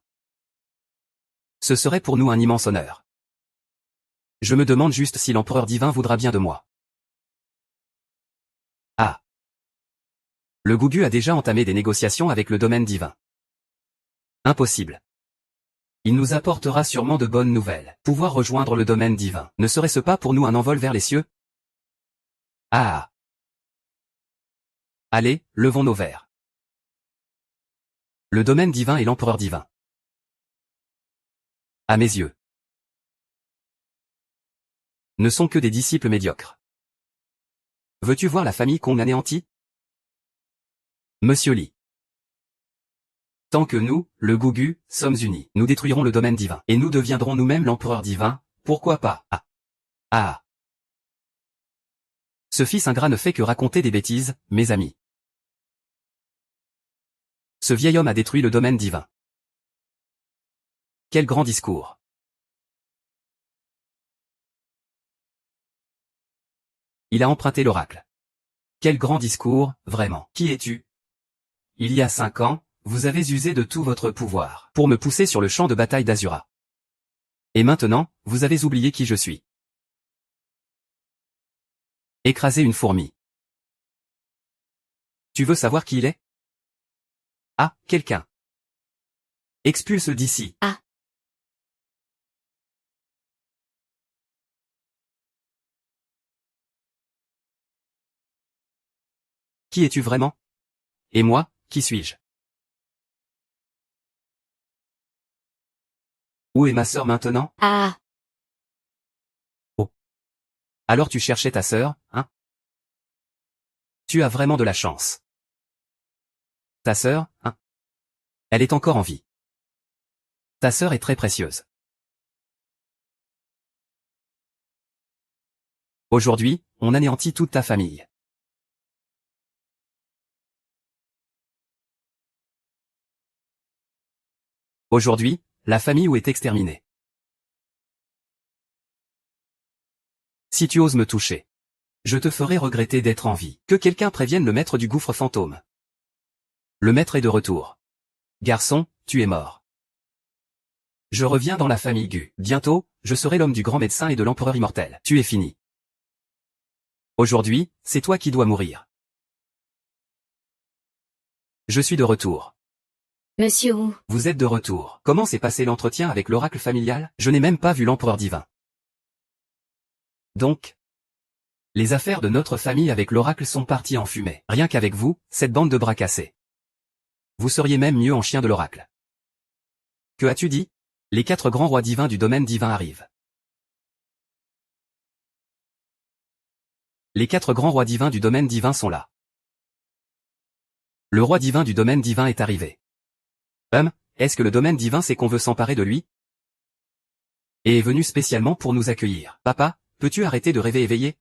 Ce serait pour nous un immense honneur. Je me demande juste si l'empereur divin voudra bien de moi. Ah. Le Gugu a déjà entamé des négociations avec le domaine divin. Impossible. Il nous apportera sûrement de bonnes nouvelles. Pouvoir rejoindre le domaine divin, ne serait-ce pas pour nous un envol vers les cieux? Ah. Allez, levons nos verres. Le domaine divin et l'empereur divin. À mes yeux, ne sont que des disciples médiocres. Veux-tu voir la famille qu'on anéantit? Monsieur Li. Tant que nous, le Gugu, sommes unis, nous détruirons le domaine divin, et nous deviendrons nous-mêmes l'empereur divin, pourquoi pas? Ah. Ah. Ce fils ingrat ne fait que raconter des bêtises, mes amis. Ce vieil homme a détruit le domaine divin. Quel grand discours. Il a emprunté l'oracle. Quel grand discours, vraiment. Qui es-tu? Il y a 5 ans, vous avez usé de tout votre pouvoir pour me pousser sur le champ de bataille d'Azura. Et maintenant, vous avez oublié qui je suis. Écraser une fourmi. Tu veux savoir qui il est? Ah, quelqu'un. Expulse d'ici. Ah. Qui es-tu vraiment? Et moi, qui suis-je? Où est ma sœur maintenant? Ah. Oh. Alors tu cherchais ta sœur, hein? Tu as vraiment de la chance. Ta sœur, hein? Elle est encore en vie. Ta sœur est très précieuse. Aujourd'hui, on anéantit toute ta famille. Aujourd'hui, la famille Wu est exterminée. Si tu oses me toucher, je te ferai regretter d'être en vie. Que quelqu'un prévienne le maître du gouffre fantôme. Le maître est de retour. Garçon, tu es mort. Je reviens dans la famille Gu. Bientôt, je serai l'homme du grand médecin et de l'empereur immortel. Tu es fini. Aujourd'hui, c'est toi qui dois mourir. Je suis de retour. Monsieur Wu. Vous êtes de retour. Comment s'est passé l'entretien avec l'oracle familial? Je n'ai même pas vu l'empereur divin. Donc, les affaires de notre famille avec l'oracle sont parties en fumée. Rien qu'avec vous, cette bande de bras cassés. Vous seriez même mieux en chien de l'oracle. Que as-tu dit? Les 4 grands rois divins du domaine divin arrivent. Les 4 grands rois divins du domaine divin sont là. Le roi divin du domaine divin est arrivé. Est-ce que le domaine divin sait qu'on veut s'emparer de lui? Et est venu spécialement pour nous accueillir. Papa, peux-tu arrêter de rêver éveillé?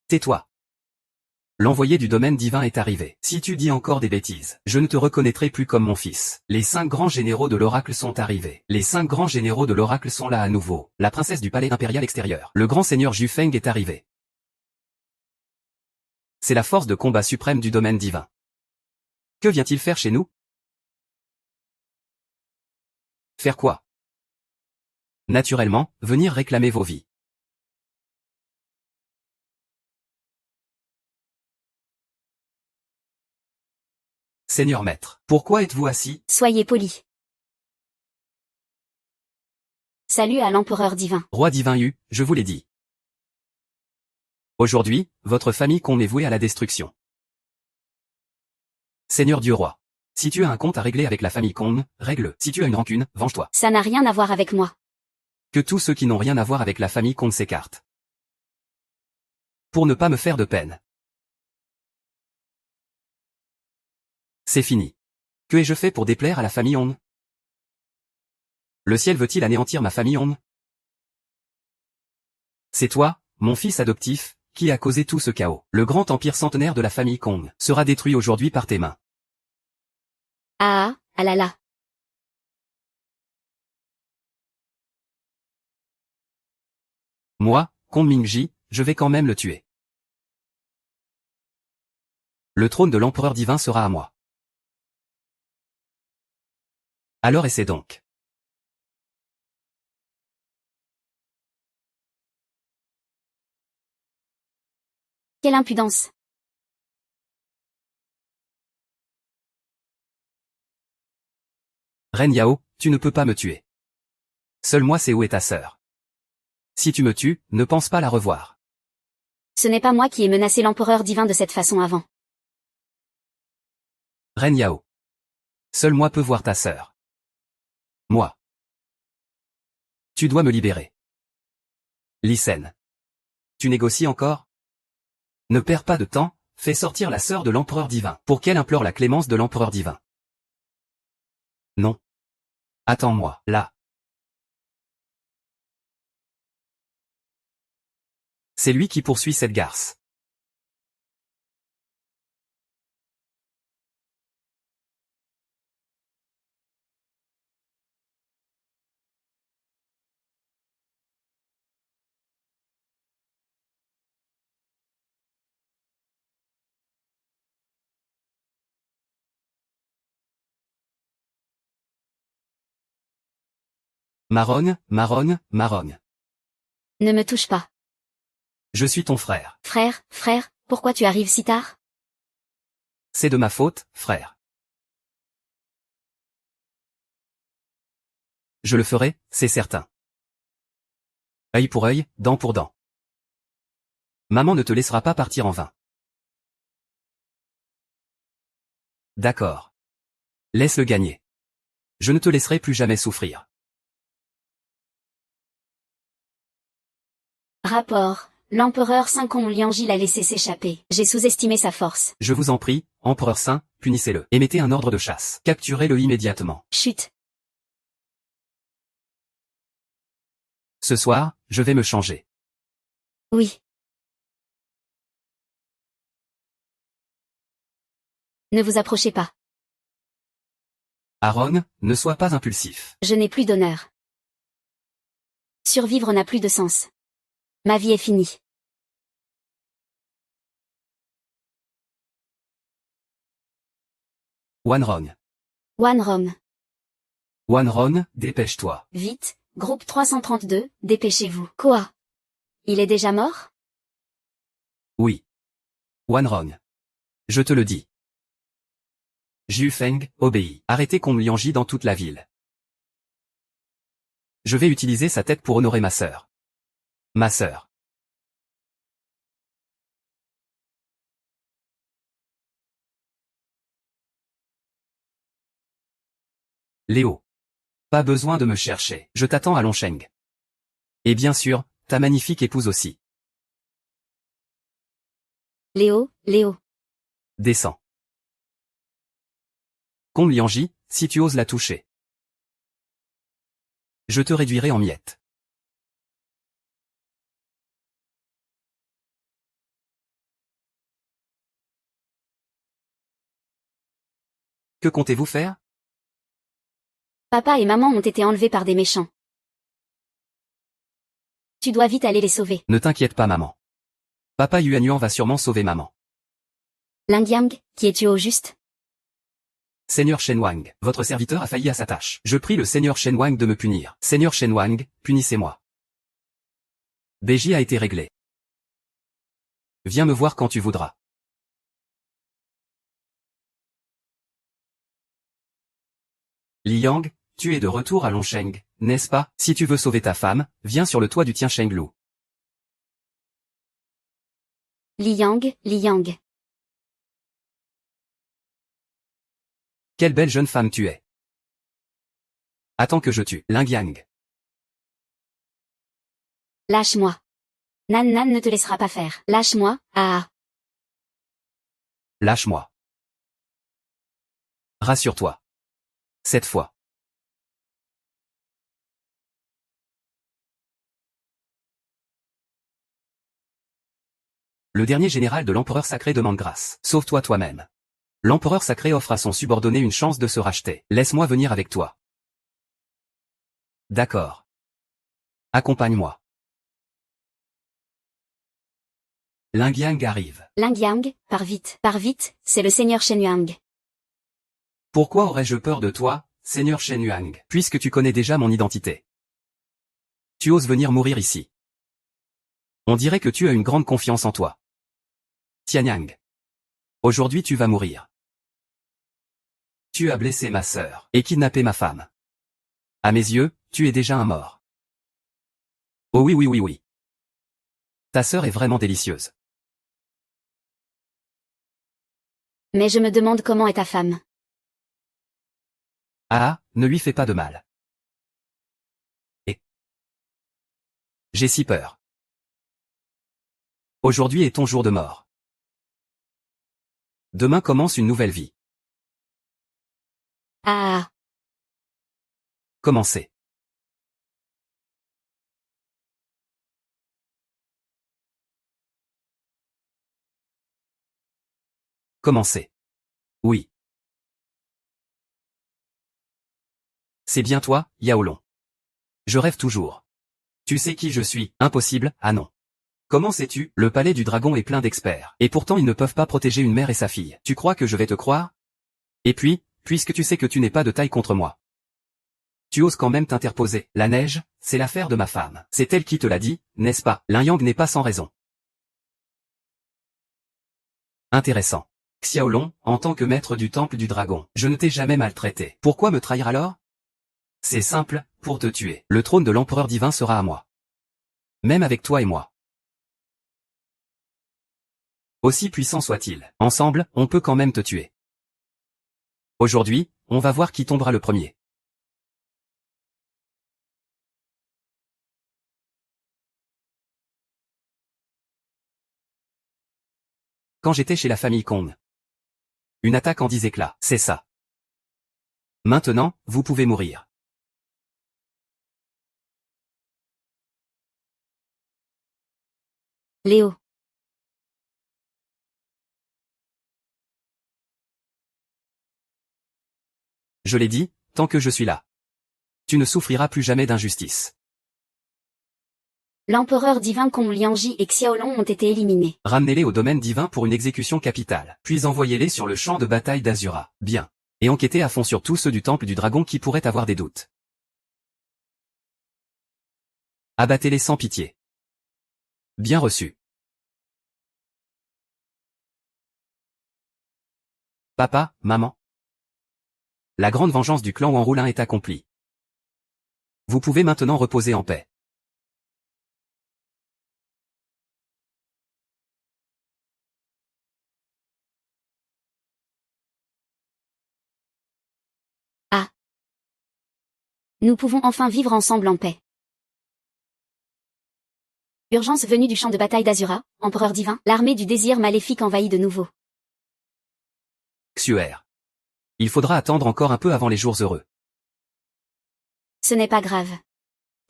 Tais-toi. L'envoyé du domaine divin est arrivé. Si tu dis encore des bêtises, je ne te reconnaîtrai plus comme mon fils. Les 5 grands généraux de l'oracle sont arrivés. Les 5 grands généraux de l'oracle sont là à nouveau. La princesse du palais impérial extérieur. Le grand seigneur Jufeng est arrivé. C'est la force de combat suprême du domaine divin. Que vient-il faire chez nous? Faire quoi? Naturellement, venir réclamer vos vies. Seigneur maître, pourquoi êtes-vous assis? Soyez poli. Salut à l'empereur divin. Roi divin Hu, je vous l'ai dit. Aujourd'hui, votre famille Kong est vouée à la destruction. Seigneur Dieu roi. Si tu as un compte à régler avec la famille Kong, règle-le. Si tu as une rancune, venge-toi. Ça n'a rien à voir avec moi. Que tous ceux qui n'ont rien à voir avec la famille Kong s'écartent. Pour ne pas me faire de peine. C'est fini. Que ai-je fait pour déplaire à la famille Hong? Le ciel veut-il anéantir ma famille Hong? C'est toi, mon fils adoptif, qui a causé tout ce chaos. Le grand empire centenaire de la famille Kong sera détruit aujourd'hui par tes mains. Ah là là. Moi, Kong Mingji, je vais quand même le tuer. Le trône de l'empereur divin sera à moi. Alors essaie donc. Quelle impudence. Ren Yao, tu ne peux pas me tuer. Seul moi sais où est ta sœur. Si tu me tues, ne pense pas la revoir. Ce n'est pas moi qui ai menacé l'empereur divin de cette façon avant. Ren Yao. Seul moi peux voir ta sœur. Moi. Tu dois me libérer. Lee Sen. Tu négocies encore? Ne perds pas de temps, fais sortir la sœur de l'empereur divin, pour qu'elle implore la clémence de l'empereur divin. Non. Attends-moi, là. C'est lui qui poursuit cette garce. Marogne, Marogne, Marogne. Ne me touche pas. Je suis ton frère. Frère, pourquoi tu arrives si tard? C'est de ma faute, frère. Je le ferai, c'est certain. Œil pour œil, dent pour dent. Maman ne te laissera pas partir en vain. D'accord. Laisse-le gagner. Je ne te laisserai plus jamais souffrir. Rapport. L'empereur Saint Kong Lianji l'a laissé s'échapper. J'ai sous-estimé sa force. Je vous en prie, empereur saint, punissez-le. Et mettez un ordre de chasse. Capturez-le immédiatement. Chut. Ce soir, je vais me changer. Oui. Ne vous approchez pas. Aaron, ne sois pas impulsif. Je n'ai plus d'honneur. Survivre n'a plus de sens. Ma vie est finie. Wanron. Wanron. Wanron, dépêche-toi. Vite, groupe 332, dépêchez-vous. Quoi? Il est déjà mort? Oui. Wanron. Je te le dis. Jiu Feng, obéis. Arrêtez Kong Lianji dans toute la ville. Je vais utiliser sa tête pour honorer ma sœur. Ma sœur. Léo. Pas besoin de me chercher. Je t'attends à Longsheng. Et bien sûr, ta magnifique épouse aussi. Léo. Descends. Kong Lianji, si tu oses la toucher. Je te réduirai en miettes. Que comptez-vous faire? Papa et maman ont été enlevés par des méchants. Tu dois vite aller les sauver. Ne t'inquiète pas maman. Papa Yuanyuan va sûrement sauver maman. Lingyang, qui es-tu au juste? Seigneur Shenwang, votre serviteur a failli à sa tâche. Je prie le Seigneur Shenwang de me punir. Seigneur Shenwang, punissez-moi. BJ a été réglé. Viens me voir quand tu voudras. Li Yang, tu es de retour à Longsheng, n'est-ce pas? Si tu veux sauver ta femme, viens sur le toit du Tianshenglu. Li Yang, Li Yang. Quelle belle jeune femme tu es. Attends que je tue Ling Yang. Lâche-moi. Nan Nan ne te laissera pas faire. Lâche-moi, ah. Lâche-moi. Rassure-toi. Cette fois. Le dernier général de l'empereur sacré demande grâce. Sauve-toi toi-même. L'empereur sacré offre à son subordonné une chance de se racheter. Laisse-moi venir avec toi. D'accord. Accompagne-moi. Ling Yang arrive. Ling Yang, pars vite, c'est le seigneur Shen Yuang. Pourquoi aurais-je peur de toi, seigneur Shen Yuang, puisque tu connais déjà mon identité? Tu oses venir mourir ici. On dirait que tu as une grande confiance en toi. Tianyang. Aujourd'hui tu vas mourir. Tu as blessé ma sœur et kidnappé ma femme. À mes yeux, tu es déjà un mort. Oh oui oui oui oui. Ta sœur est vraiment délicieuse. Mais je me demande comment est ta femme. Ah, ne lui fais pas de mal. Et j'ai si peur. Aujourd'hui est ton jour de mort. Demain commence une nouvelle vie. Ah. Commencez. Commencez. Oui. C'est bien toi, Yaolong. Je rêve toujours. Tu sais qui je suis? Impossible, ah non. Comment sais-tu? Le palais du dragon est plein d'experts. Et pourtant ils ne peuvent pas protéger une mère et sa fille. Tu crois que je vais te croire? Et puis, puisque tu sais que tu n'es pas de taille contre moi. Tu oses quand même t'interposer. La neige, c'est l'affaire de ma femme. C'est elle qui te l'a dit, n'est-ce pas? Ling Yang n'est pas sans raison. Intéressant. Xiaolong, en tant que maître du temple du dragon, je ne t'ai jamais maltraité. Pourquoi me trahir alors? C'est simple, pour te tuer. Le trône de l'empereur divin sera à moi. Même avec toi et moi. Aussi puissant soit-il, ensemble, on peut quand même te tuer. Aujourd'hui, on va voir qui tombera le premier. Quand j'étais chez la famille Kong. Une attaque en 10 éclats, c'est ça. Maintenant, vous pouvez mourir. Léo. Je l'ai dit, tant que je suis là. Tu ne souffriras plus jamais d'injustice. L'empereur divin Kong Liangji et Xiaolong ont été éliminés. Ramenez-les au domaine divin pour une exécution capitale, puis envoyez-les sur le champ de bataille d'Azura. Bien. Et enquêtez à fond sur tous ceux du temple du dragon qui pourraient avoir des doutes. Abattez-les sans pitié. Bien reçu. Papa, maman. La grande vengeance du clan Wanrulin est accomplie. Vous pouvez maintenant reposer en paix. Ah. Nous pouvons enfin vivre ensemble en paix. Urgence venue du champ de bataille d'Azura, empereur divin, l'armée du désir maléfique envahit de nouveau. Xuer. Il faudra attendre encore un peu avant les jours heureux. Ce n'est pas grave.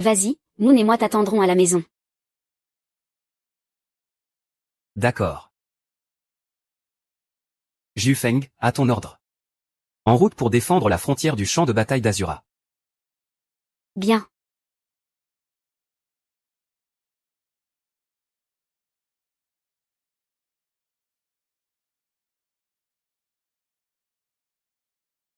Vas-y, Moon et moi t'attendrons à la maison. D'accord. Zhu Feng, à ton ordre. En route pour défendre la frontière du champ de bataille d'Azura. Bien.